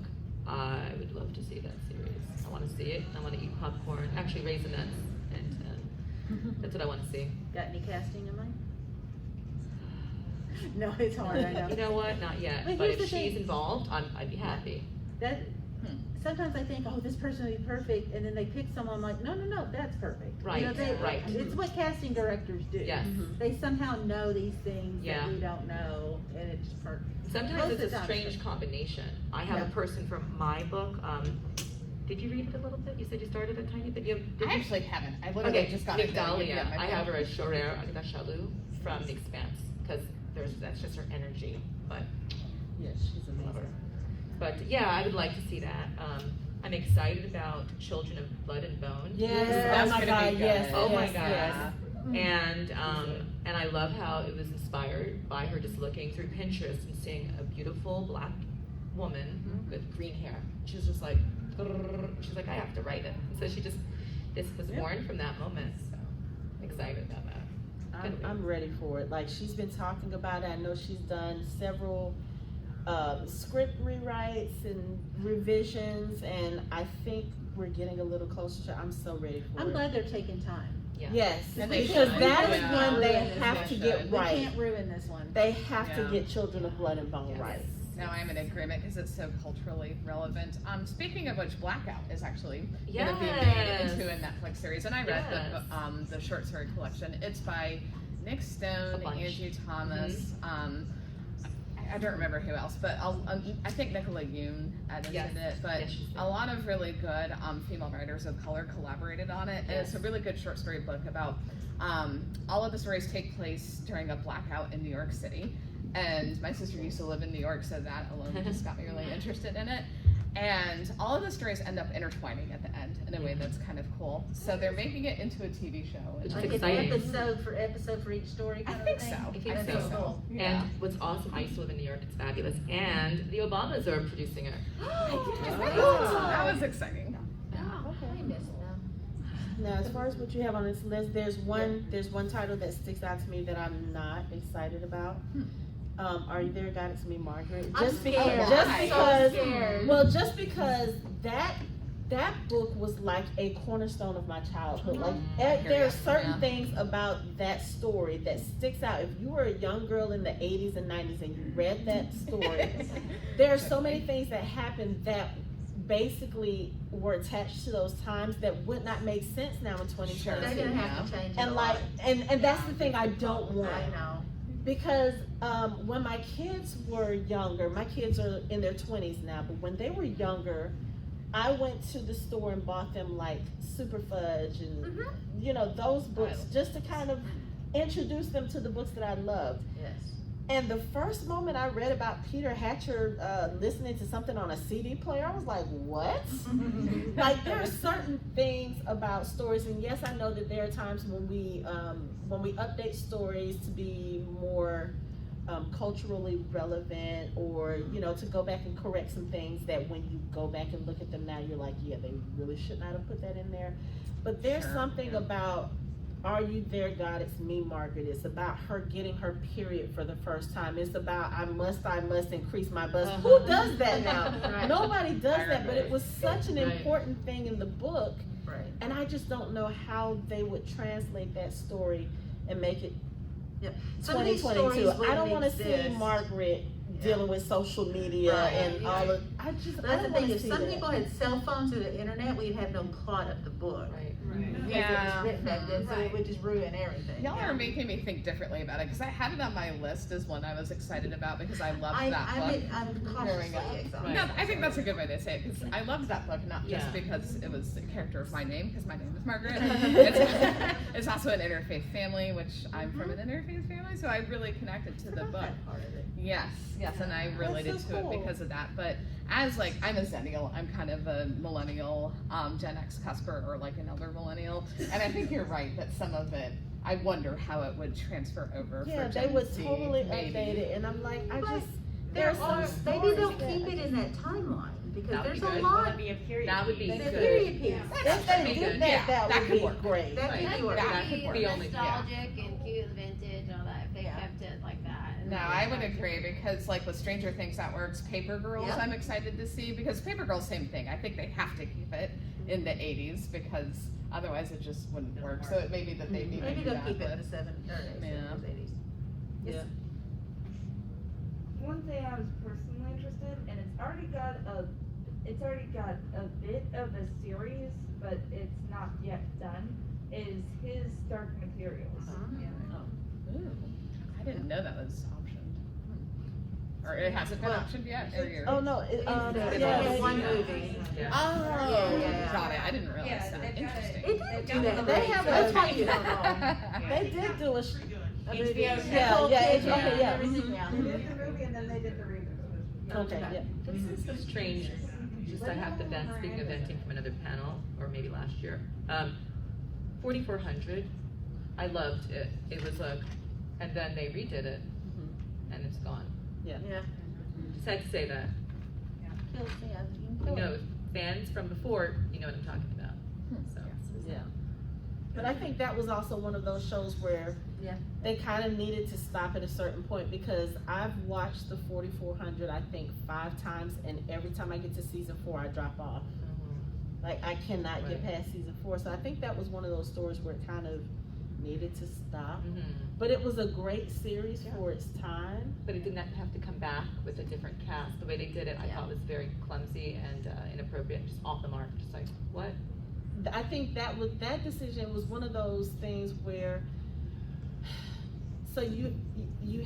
I would love to see that series. I want to see it. I want to eat popcorn. Actually, Raisinets. And that's what I want to see. Got any casting in mind? No, it's hard, I know. You know what? Not yet. But But here's if the she's thing. involved, I'd be happy. That, sometimes I think, oh, this person would be perfect, and then they pick someone like, no, that's perfect. You know, Right, right. It's what casting directors do. Yes. They somehow know these things Yeah. that we don't know, and it's perfect. Sometimes Most of it's the a time, strange it's combination. I have a person from my book. Did you read it a little bit? You said you started a tiny bit. Did I you? actually haven't. I literally just got it. Migdalia. I have her as Shorer Agda Shalou from The Expanse because that's just her energy. But Yes, she's amazing. But yeah, I would like to see that. I'm excited about Children of Blood and Bone. Yes, That's oh my gonna God, be yes, good. Oh my yes, God. yes. And I love how it was inspired by her just looking through Pinterest and seeing a beautiful black woman with green hair. She's just like, she's like, I have to write it. And so this was born from that moment. So excited about that. I'm ready for it. Like, she's been talking about it. I know she's done several script rewrites and revisions, and I think we're getting a little closer to, I'm so ready for it. I'm glad they're taking time. Yeah. Yes, And they because should. that is Yeah. one they Yeah. have to They get should. We right. can't ruin this one. They have to Yeah. get Children of Blood and Bone Yes. right. No, I'm in agreement because it's so culturally relevant. Speaking of which, Blackout is actually going to be made into a Netflix series, and I read the short story collection. It's by Nick Stone, bunch. Angie Thomas. I don't remember who else, but I think Nicola Yoon edited it. But Yes, she's a lot of really good female writers of color collaborated on it, and it's a really good short story book about all of the stories take place during a blackout in New York City. And my sister used to live in New York, so that alone just got me really interested in it. And all of the stories end up intertwining at the end in a way that's kind of cool. So they're making it into a TV show. Which Like is it's exciting. episode for each story I kind think of thing? so. I think I think so. so. Yeah. And what's awesome, I used to live in New York, it's fabulous. And the Obamas are producing it. That was exciting. I missed them. Now, as far as what you have on this list, there's one title that sticks out to me that I'm not excited about. Are You There, God? It's Me, Margaret. I'm Just scared. because, So scared. well, just because that book was like a cornerstone of my childhood. Like, there are certain things about that story that sticks out. If you were a young girl in the 80s and 90s and you read that story, there are so many things that happened that basically were attached to those times that would not make sense now in 2022. Sure. They're gonna have to change it And a like, lot. and that's the thing I don't want. I know. Because when my kids were younger, my kids are in their 20s now, but when they were younger, I went to the store and bought them like Super Fudge and you know, those books just to kind of introduce them to the books that I loved. Yes. And the first moment I read about Peter Hatcher listening to something on a CD player, I was like, what? Like, there are certain things about stories, and yes, I know that there are times when we update stories to be more culturally relevant, or you know, to go back and correct some things that when you go back and look at them now, you're like, yeah, they really should not have put that in there. But there's something about Are You There, God? It's Me, Margaret. It's about her getting her period for the first time. It's about I must increase my bust. Who does that now? Right. Nobody does that, but it was such an important thing in the book. Right. And I just don't know how they would translate that story and make it Some of these stories 2022. I don't want to wouldn't see exist. Margaret dealing with social media and all of. I But that's the don't thing, want to if see some that. people had cell phones or the internet, we'd have no plot of the book. Right. Because it Yeah. was written back then, so it would just ruin everything. Y'all are making me think differently about it because I had it on my list as one I was excited about because I loved that book. I'm cautiously excited. No, I think that's a good way to say it because I loved that book not just Yeah. because it was a character of my name, because my name is Margaret. It's also an interfaith family, which I'm from an interfaith family, so I really connected to the book. Yes, and I related so to cool. it because of that. But as like I'm a Zennial, I'm kind of a millennial, Gen X cusper or like an elder millennial, and I think you're right that some of it, I wonder how it would transfer over. Yeah, for they Gen would Z, totally maybe. update it, and I'm like, But maybe maybe they'll keep it in that timeline, because That would there's be a good. lot. That'd be a period. That would be The good. period piece. If they be did good. that, Yeah, that that would could be work. great. That could be work. That could Be work. nostalgic and cute and vintage, all that, if they kept it like that. I would agree, because like with Stranger Things that works, Paper Girls Yep. I'm excited to see, because Paper Girls, same thing. I think they have to keep it in the 80s because otherwise it just wouldn't work. So it may be that they need to Maybe do they'll that, keep it in but- the 70s or 80s. Yeah. One thing I was personally interested, and it's already got a bit of a series, but it's not yet done, is his Dark Materials. Ooh, I didn't know that was optioned. Or it hasn't been Well, optioned yet, or you're. Oh, no, It's yeah, one movie. Yeah. Oh, Yeah. got it, I didn't realize Yeah, that, they've got interesting. It didn't do that They great, have so a- that's why you don't know. they did do a movie. HBO Yeah, show. yeah, it's, okay, yeah. Everything, yeah. They did the movie and then they did the reboot. Okay, yeah. This is so strange. Just I have to vent, speaking of venting from another panel, or maybe last year. 4400, I loved it. It was and then they redid it, and it's gone. Yeah. Just had to say that. You know, fans from before, you know what I'm talking about. So. Yeah. But I think that was also one of those shows where Yeah. they kind of needed to stop at a certain point, because I've watched the 4400 I think 5 times, and every time I get to season 4 I drop off. Like I cannot get Right. past season 4, so I think that was one of those stories where it kind of needed to stop. But it was a great series for its time. But it did not have to come back with a different cast. The way they did it, I thought was very clumsy and inappropriate, just off the mark. Just like, what? I think that decision was one of those things where, so you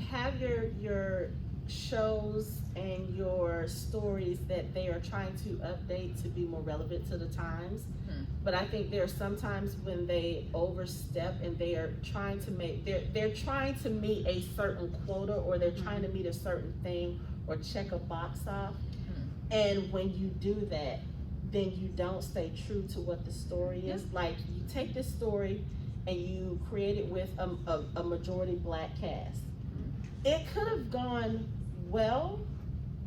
have your shows and your stories that they are trying to update to be more relevant to the times. But I think there are some times when they overstep and they are trying to they're trying to meet a certain quota, or they're trying to meet a certain thing or check a box off. And when you do that, then you don't stay true to what the story is. Like, you take this story and you create it with a majority black cast. It could have gone well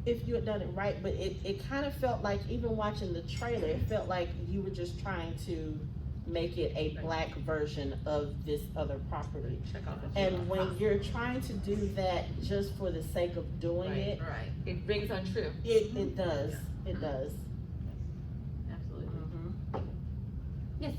if you had done it right, but it kind of felt like, even watching the trailer, it felt like you were just trying to make it a black version of this other property. Check off. And when you're trying to do that just for the sake of doing it, Right. It rings untrue. it does. It does. Absolutely. Yes.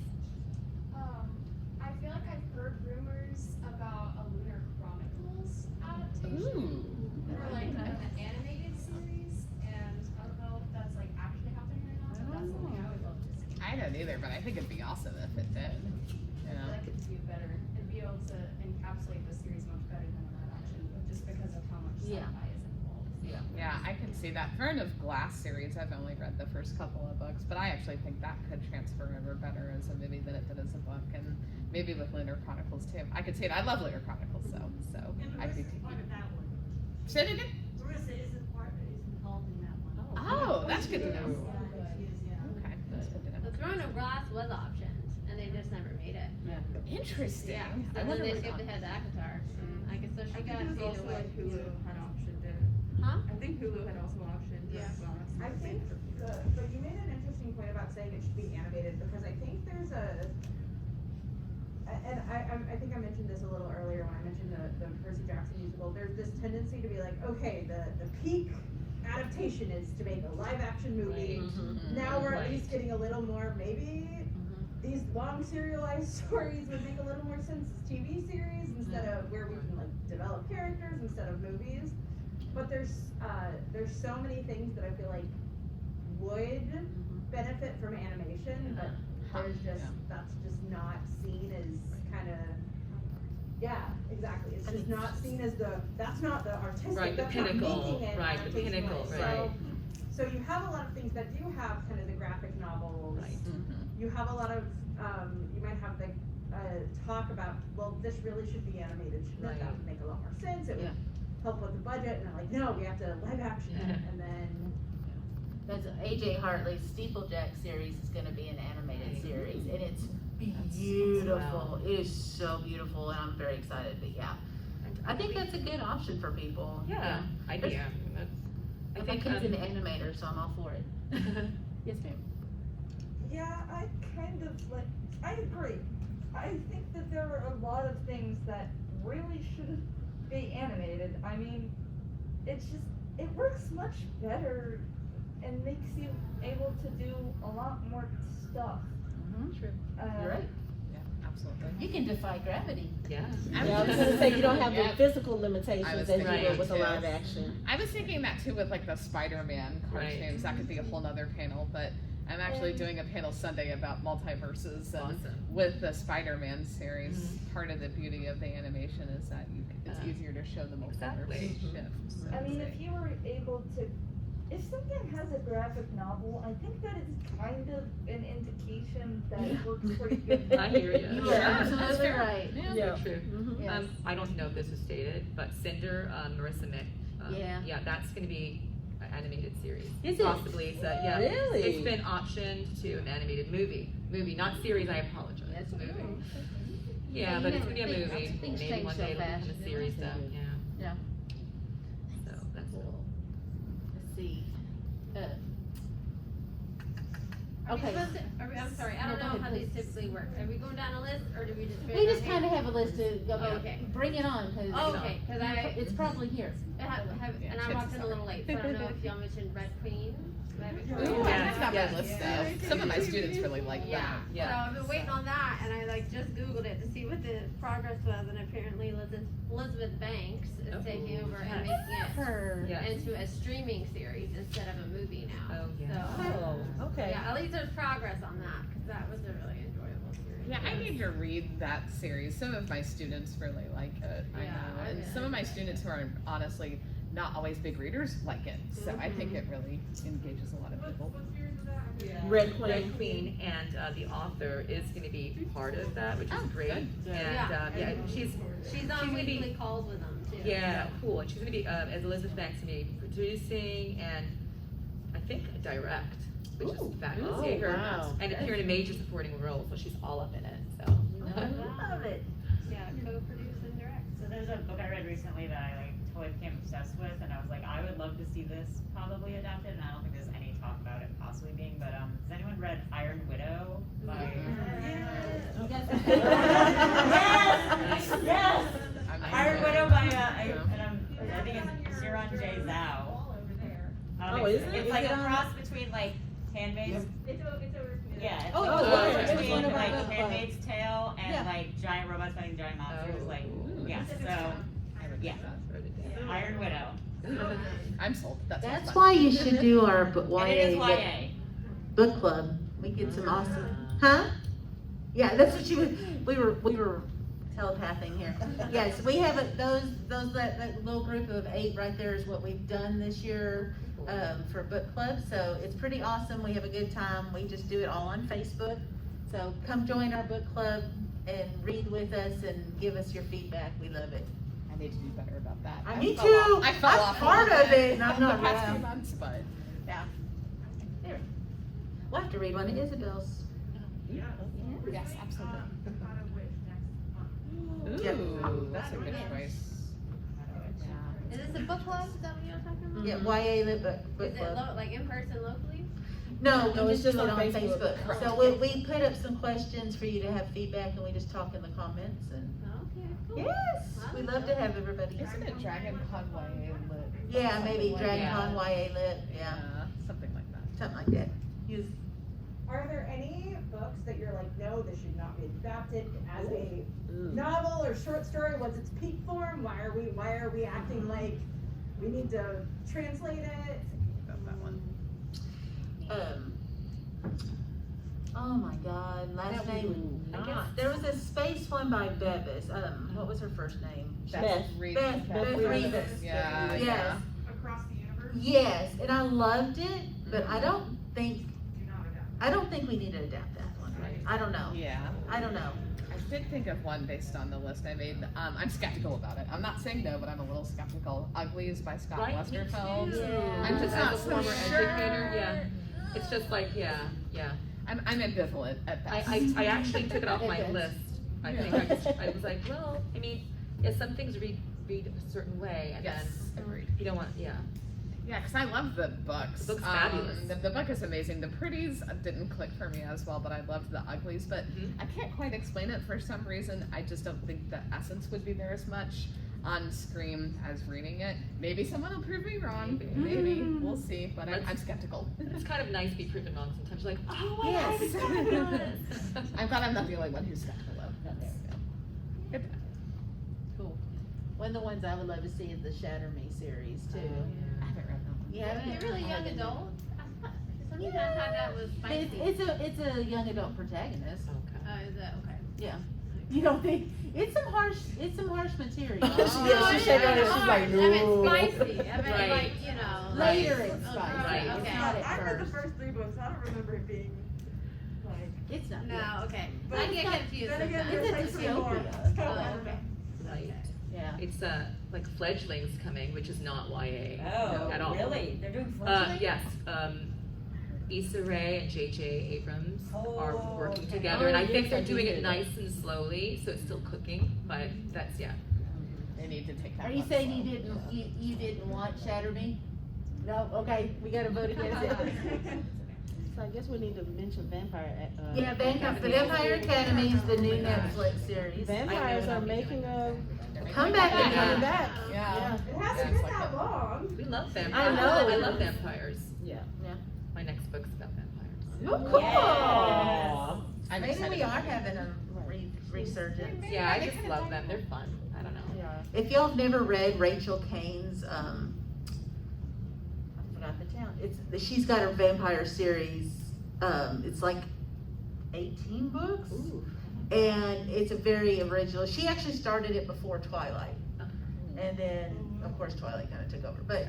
I feel like I've heard rumors about a Lunar Chronicles adaptation, or like an animated series, and I don't know if that's like actually happening or not, but that's something I would love to see. I don't either, but I think it'd be awesome if it did. You I know? feel like it'd be better, and be able to encapsulate the series much better than a live action, just because of how much Yeah. sci-fi is involved. Yeah, I can see that. Throne of Glass series, I've only read the first couple of books, but I actually think that could transfer over better as a movie than it did as a book, and maybe with Lunar Chronicles too. I could see it. I love Lunar Chronicles, so I'd be part of that one. Say it again? Marissa isn't involved in that one. Oh, that's good to know. Yeah, she is, yeah. Okay, that's good to know. The Throne of Glass was optioned, and they just never made it. Interesting. Yeah, I and then wonder they what's skipped on. ahead to Avatar. I guess so she I got think it was paid also away. like Hulu had optioned it. Huh? I think Hulu had also optioned it. Yeah. I think, but you made an interesting point about saying it should be animated, because I think there's I think I mentioned this a little earlier when I mentioned the Percy Jackson musical. There's this tendency to be like, okay, the peak adaptation is to make a live action movie. Now we're at least getting a little more, maybe these long serialized stories would make a little more sense as TV series instead of where we can like develop characters instead of movies. But there's so many things that I feel like would benefit from animation, but there's just that's just not seen as kind of exactly. It's just not seen as that's not the artistic, Right, the that's not pinnacle, making it right, the adaptation. pinnacle, So- right. So you have a lot of things that do have kind of the graphic novels. Right. You have a lot of you might have the talk about, well, this really should be animated, shouldn't it? That Right. would make a lot more sense. It Yeah. would help with the budget, and they're like, no, we have to live action it, and then That's AJ Hartley's Steeplejack series is gonna be an animated series, and it's beautiful. It is so beautiful, and I'm very excited, but yeah. I think that's a good option for people. Yeah, idea. I think it's an animator, so I'm all for it. Yes, ma'am. Yeah, I kind of like, I agree. I think that there are a lot of things that really should have be animated. I mean, it's just, it works much better and makes you able to do a lot more stuff. True. You're right. Yeah, absolutely. You can defy gravity. Yeah. Yeah, I was gonna say, you don't have Yeah. the physical I limitations was that you thinking would with a too. live action. I was thinking that too with like the Spider-Man cartoons. That could be a whole nother panel, but I'm actually doing a panel Sunday about multiverses and with the Spider-Man series. Part of the beauty of the animation is that it's easier to show the multiverse shifts. I mean, if you were able to, if something has a graphic novel, I think that is kind of an indication that it works pretty good. I hear you. You are absolutely right. Yeah. True. Yes. I don't know if this was stated, but Cinder, Marissa Mick. Yeah, that's gonna be an animated series. Is it? Possibly, so, yeah. Really? It's been optioned to an animated movie. Movie, not series, I apologize. That's Movie. okay. Yeah, Yeah, but you it's gonna be a never think- movie. things Maybe change one so day it'll fast. become a series though, yeah. Yeah. So, that's cool. Let's see. Are we Okay. supposed to, I'm sorry, I No, don't go know ahead, how these please. typically work. Are we going down a list, or do we just? We just kind of have a list to go, Okay. bring it on, cause. Oh, okay, 'cause It's probably here. and I kids walked in a are- little late, so I don't know if y'all mentioned Red Queen. Ooh, that's not my list though. Some of my students really like Yeah, that. so I've been waiting on that, and I like just Googled it to see what the progress was, and apparently Elizabeth Banks is taking over and making Her. it into a streaming series instead of a movie now. Oh, yeah. So, Oh, okay. yeah, at least there's progress on that, because that was a really enjoyable series. Yeah, I need to read that series. Some of my students really like it. I Yeah, know. I And bet. some of my students who are honestly not always big readers like it. So I think it really engages a lot of people. What series is that? Red Red Queen. Queen, and the author is gonna be part of that, which is Oh, great. good. And, she's She's on gonna be- weekly calls with them too. Yeah, cool. And she's gonna be, as Elizabeth Banks, gonna be producing and I think direct, which Ooh. is fabulous. Oh, Yeah, her, wow. and appear in a major supporting role, so she's all up in it. So. Love it. Yeah, co-produce and direct. So there's a book I read recently that I like totally became obsessed with, and I was like, I would love to see this probably adapted, and I don't think there's any talk about it possibly being, but has anyone read Iron Widow by? Yes! Yes! Iron Widow by I think it's Sharon J. Zhao. Oh, is it? It's Is like it a on- cross between like Handmaid's. It's over. Yeah, it's Oh, like oh, a yeah. cross It's between one of our like book clubs. Handmaid's Tale and Yeah. like giant robots fighting giant monsters. Like, yeah. So, yeah, Iron Widow. I'm sold. That's That's why you should do our And it is YA YA. book club. We get some awesome, huh? Yeah, that's what we were telepathing here. Yes, we have that little group of 8 right there is what we've done this year, for book club. So it's pretty awesome. We have a good time. We just do it all on Facebook. So come join our book club and read with us and give us your feedback. We love it. I need to do better about that. Me fell too. off- I fell I'm off a part little of bit it, and I'm not the past few around. months, but Yeah. There. We'll have to read one of Isabelle's. yes, absolutely. How to Wish next month. Yep. Ooh, that's a good choice. Is this a book club? Is that what you're talking about? Yeah, YA Lit Book Is it Club. like in person locally? No, No, we it's just just do it on on Facebook. Facebook. Correct. So we put up some questions for you to have feedback, and we just talk in the comments, and Okay, cool. yes, we love to have everybody. Isn't it Dragon Con YA Lit? Yeah, maybe Something like Dragon that. Con YA Lit, yeah, Something like that. something like that. Use, Are there any books that you're like, no, this should not be adapted as a Ooh. novel or short story? What's its peak form? Why are we acting like we need to translate it? About that one. oh my God, last name, I guess, there was a space one by Bevis, what was her first name? Beth. Beth Reeves. Yeah, Yes. yeah. Across the universe. Yes, and I loved it, but I don't think Do not adapt. I don't think we need to adapt that one. I don't know. Yeah. I don't know. I did think of one based on the list I made. I'm skeptical about it. I'm not saying no, but I'm a little skeptical. Uglies by Scott Right, me Westerfeld. too. I'm just As not a so former sure. educator, yeah. It's just like, yeah. I'm ambivalent at best. I actually took it off my It list. I think I was like, well, I mean, yeah, some things read a certain way, and Yes, then agreed. you don't want, yeah. Yeah, because I love the books. The book's fabulous. The book is amazing. The pretties didn't click for me as well, but I loved the uglies. But Mhm. I can't quite explain it for some reason. I just don't think the essence would be there as much. on screen as reading it. Maybe someone will prove me wrong. Maybe. We'll see. But I'm skeptical. It's kind of nice to be proven wrong sometimes. Like, oh my Yes. God. I'm glad I'm not the only one who's skeptical though. There we go. Cool. One of the ones I would love to see is the Shatter Me series too. I haven't read that one. Yeah, You're really young adult. For some reason I thought that was spicy. It's a young adult protagonist. Okay. Is that okay? Yeah. You don't think it's some harsh material. Yeah, she said that, she's like, I meant no. spicy. I meant Right. like, you know. Later like, it's oh, spicy. Right. Okay. It's not at I read the first. first 3 books, I don't remember it being like. It's not. No, okay. But I it's get not- confused then again, sometimes. there's It's a like 3 more. dystopia. It's kind of Oh, hard. okay. Right. Yeah. It's like fledglings coming, which is not YA Oh, at all. really? They're doing fledgling? Yes. Issa Rae and J.J. Abrams are Oh, working okay. together, Oh, and I yes, think they're I did doing hear it that. nice and slowly, so it's still cooking. But that's They need to take that. Are you one saying slow. you didn't want Shatter Me? No. Okay. We gotta vote against it. So I guess we need to mention Vampire. Yeah, the Vampire Academy is the new Netflix series. Vampires are making a Come back coming again. back. Yeah. It hasn't It's been like that long. We love vampires. I know. I love vampires. Yeah. My next book's about vampires. Oh, cool. Yes. I'm Maybe excited we are about it. having a resurgence. Yeah, I just love them. They're fun. I don't know. Yeah. If y'all have never read Rachel Kane's, I forgot the town. She's got a vampire series. It's like 18 books, and it's a very original. She actually started it before Twilight, and then of course Twilight kind of took over. But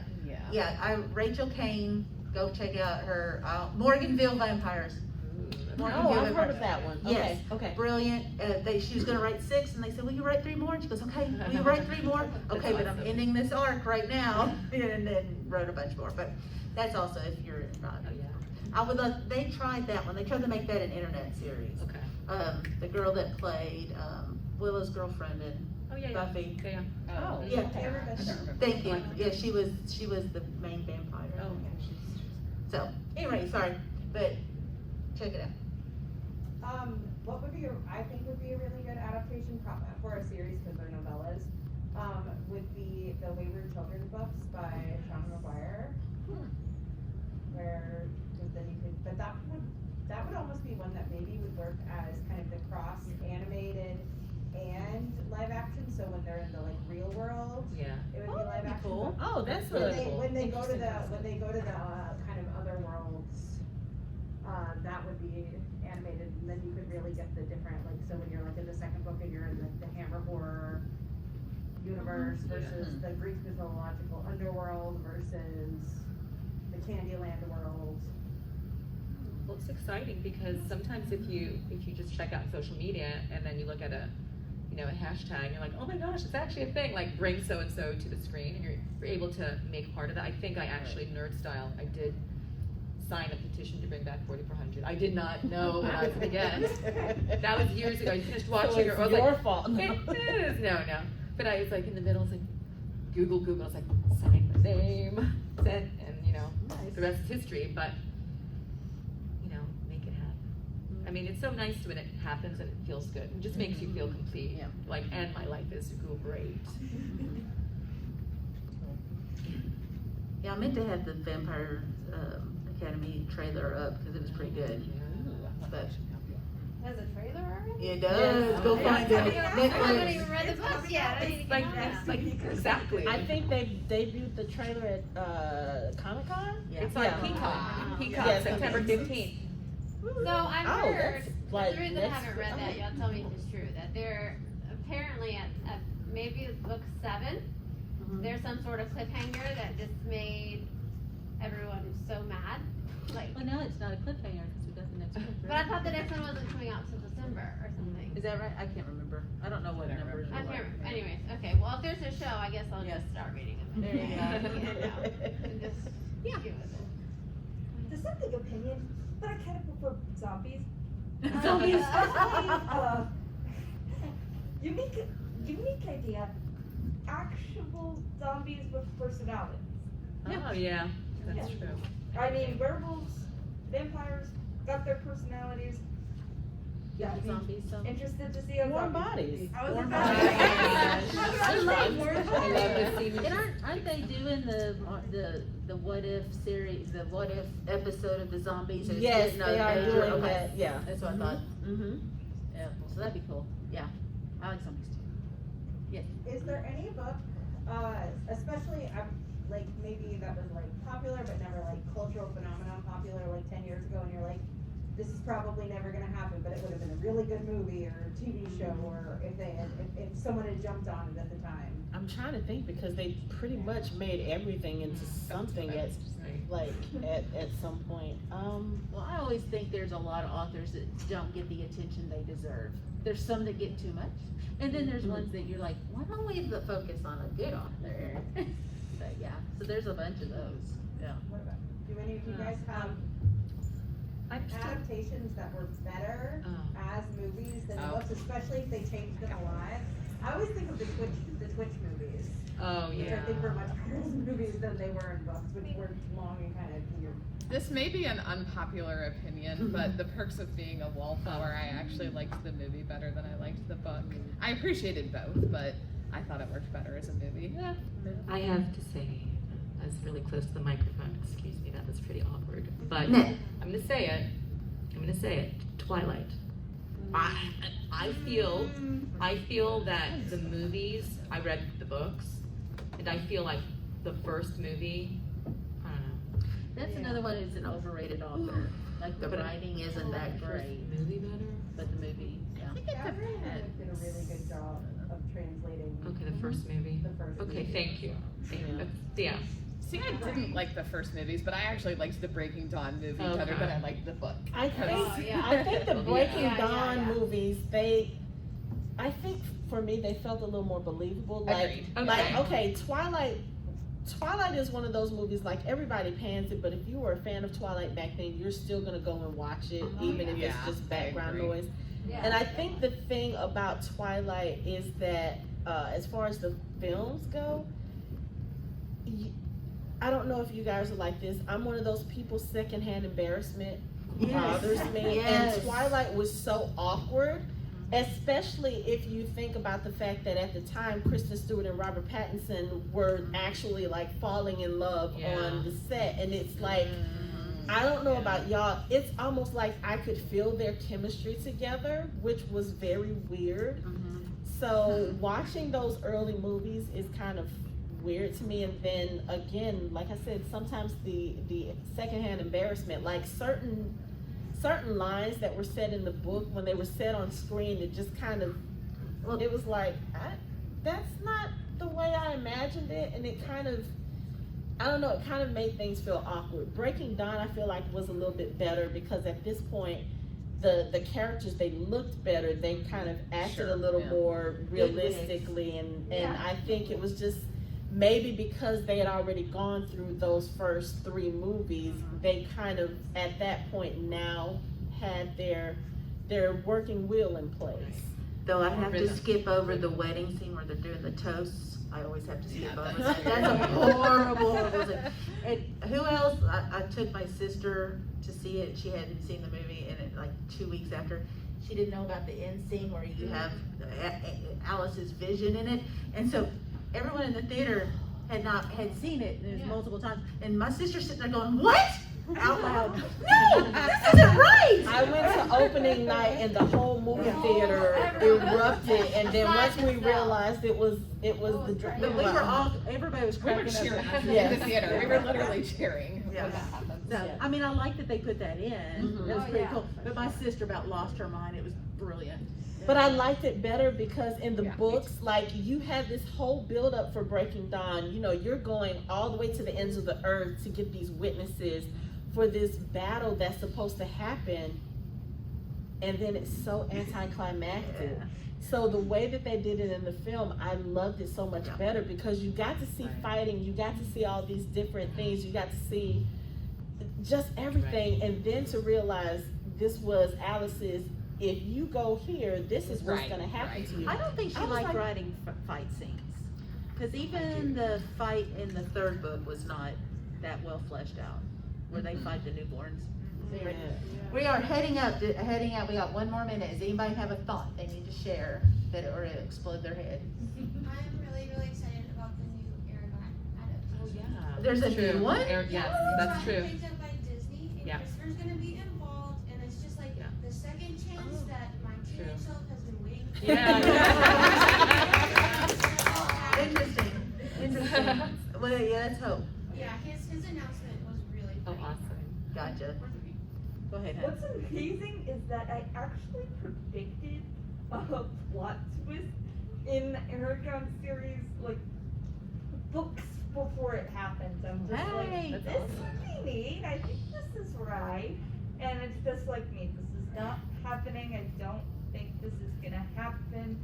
yeah, Rachel Kane. Go check out her Morganville Vampires. Oh, I've heard of that one. Yes. Okay. Brilliant. She was going to write 6, and they said, "Will you write 3 more?" And she goes, "Okay." "Will you write 3 more?" "Okay, but I'm ending this arc right now," and then wrote a bunch more. But that's also if you're not. I would love. They tried that one. They tried to make that an internet series. Okay. The girl that played Willow's girlfriend in Buffy. Yeah. Oh, Yeah. okay. I don't remember. Thank you. Yeah, she was the main vampire. Oh. So anyway, sorry, but check it out. What would be I think would be a really good adaptation for a series because they're novellas. Would be the Wayward Children books by Sean McGuire. Where, because then you could, but that would almost be one that maybe would work as kind of the cross animated and live action. So when they're in the like real world, Yeah. it would be live action. Cool. But Oh, that's when they go to the kind of other worlds, that would be animated, and then you could really get the different, like, so when you're like in the second book and you're in the Hammer horror universe versus the Greek mythological underworld versus the Candyland world. Well, it's exciting because sometimes if you just check out social media and then you look at a hashtag, you're like, oh my gosh, it's actually a thing. Like bring so and so to the screen, and you're able to make part of that. I think I actually nerd style. I did sign a petition to bring back 4400. I did not know what I was gonna get. That was years ago. I finished watching it. I was your like, fault. it is. No. But I was like in the middle, I was like, Google. I was like, sign the name, sent, and the rest is history. But make it happen. I mean, it's so nice when it happens and it feels good. It just makes you feel complete. Yeah. Like, and my life is great. Yeah, I meant to have the Vampire Academy trailer up because it was pretty good. But Has a trailer already? it does. Go find it. I haven't Netflix. even read the books yet. I need to Like, get on it's that. like exactly. I think they debuted the trailer at Comic-Con. It's on Yeah. Peacock. Peacock, Yes, September okay. 15th. So I've Oh, heard, that's like the reason I next- haven't read that, y'all tell me if it's true, that they're apparently at maybe book 7, there's some sort of cliffhanger that just made everyone so mad. Like, Well, no, it's not a cliffhanger because we got the next one. but I thought the next one wasn't coming out till December or something. Is that right? I can't remember. I don't know what numbers. I are can't like. remember. Anyways, okay, well, if there's a show, I guess I'll just start reading them. There you go. And just Yeah. get with it. Dissenting opinion, but I kind of prefer zombies. Zombies. Unique idea. Actual zombies with personalities. Oh yeah, that's Yeah. true. I mean, werewolves, vampires, got their personalities. Yeah, I'd be Zombies, so. interested to see a Warm zombie bodies. movie. I was Warm about to bodies. say. I love more warm zombies. bodies. And aren't they doing the what if series, the what if episode of the zombies? And it's Yes, getting they are major- doing okay. that, yeah. That's what I thought. Mm-hmm. Yeah, so that'd be cool. Yeah, I like zombies too. Is there any book, especially, like, maybe that was like popular, but never like cultural phenomenon popular like 10 years ago, and you're like, this is probably never gonna happen, but it would have been a really good movie or TV show, or if they had, if someone had jumped on it at the time. I'm trying to think because they pretty much made everything into something at some point. Well, I always think there's a lot of authors that don't get the attention they deserve. There's some that get too much, and then there's ones that you're like, why don't we focus on a good author? But yeah, so there's a bunch of those. Yeah. What about, do any of you guys have adaptations that were better as movies than the books, especially if they changed them a lot? I always think of the Twitch movies. Oh, Which I think were much better as movies than they were in books, which were long and kind of weird. This may be an unpopular opinion, but The Perks of Being a Wallflower, I actually liked the movie better than I liked the book. I appreciated both, but I thought it worked better as a movie. Yeah. I have to say, I was really close to the microphone, excuse me, that was pretty awkward, but No. I'm gonna say it, Twilight. I feel that the movies, I read the books, and I feel like the first movie, I don't know. That's another one who's an overrated author. Like the writing isn't that great, Movie better? but the movie, yeah. Catherine did a really good job of translating. Okay, the first movie. The first Okay, movie. thank you. Yeah. Yeah. See, I didn't like the first movies, but I actually liked the Breaking Dawn movie better Okay. than I liked the book. I think yeah. I think the Breaking Yeah, yeah, Dawn yeah. movies, I think for me they felt a little more believable. Agreed. Like okay, Twilight is one of those movies like everybody pans it, but if you were a fan of Twilight back then, you're still gonna go and watch it, even if Yeah, it's just I background agree. noise. Yeah. And I think the thing about Twilight is that as far as the films go, I don't know if you guys are like this. I'm one of those people, secondhand embarrassment bothers me. Yes. And Twilight was so awkward, especially if you think about the fact that at the time, Kristen Stewart and Robert Pattinson were actually like falling in love on the set. And it's like, I don't know about y'all, it's almost like I could feel their chemistry together, which was very weird. So watching those early movies is kind of weird to me. And then again, like I said, sometimes the secondhand embarrassment, like certain lines that were said in the book, when they were said on screen, it just kind of, it was like, that's not the way I imagined it. And it kind of, I don't know, it kind of made things feel awkward. Breaking Dawn, I feel like was a little bit better because at this point, the characters, they looked better. They kind of acted a little more realistically, and I think it was just maybe because they had already gone through those first 3 movies, they kind of at that point now had their working wheel in place. Though I have to skip over the wedding scene where they're doing the toasts. I always have to skip over that. That's a horrible scene. And who else? I took my sister to see it. She hadn't seen the movie, and it, like 2 weeks after, she didn't know about the end scene where you have Alice's vision in it. And so everyone in the theater had seen it multiple times. And my sister's sitting there going, "What?" out loud. No, this isn't right. I went to opening night and the whole movie theater erupted, and then once we realized it was the But we were all, everybody was We were cracking cheering up. in the theater. We were literally cheering Yeah. when that happened. So, I mean, I like that they put that in. Mhm. It was Oh, pretty yeah. cool. But my sister about lost her mind. It was brilliant. But I liked it better because in the Yeah, me books, like you had this whole build up for Breaking Dawn. You know, you're going all the way to the ends of the earth to get these witnesses for this battle that's supposed to happen, and then it's so anticlimactic. Yeah. So the way that they did it in the film, I loved it so much better because you got to see fighting, you got to see all these different things, you got to see just everything, and then to realize this was Alice's, if you go here, this is what's gonna happen to you. I don't think she I was liked like- writing fight scenes. Because even the fight in the 3rd book was not that well fleshed out, where they fight the newborns. We are heading out. We got one more minute. Does anybody have a thought they need to share or explode their head? I'm really, really excited about the new Aragon adaptation. Yeah. There's a True. new one? Yes, that's true. Picked up by Disney, and Yeah. Christopher's gonna be involved, and it's just like Yeah. the second chance that my True. teenage self has been waiting for. Interesting. Well, yeah, let's hope. Yeah, his announcement was really Oh, funny. awesome. Gotcha. Go ahead, hon. What's amazing is that I actually predicted a plot twist in the Aragon series, like, books before it happens. I'm just Hey, like, that's this would be neat, I think this is right. And it's just like me, this is not happening, I don't think this is gonna happen.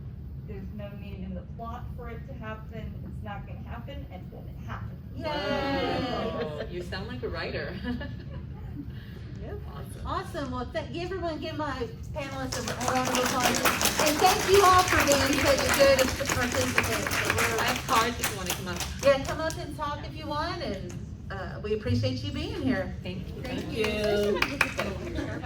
There's no need in the plot for it to happen, it's not gonna happen, and then it happens. Whoa, you sound like a writer. Awesome. Awesome. Well, everyone give my panelists a round of applause. And thank you all for being such good participants. I have cards if you want to come up. Yeah, come up and talk if you want, and we appreciate you being here. Thank you. Thank you.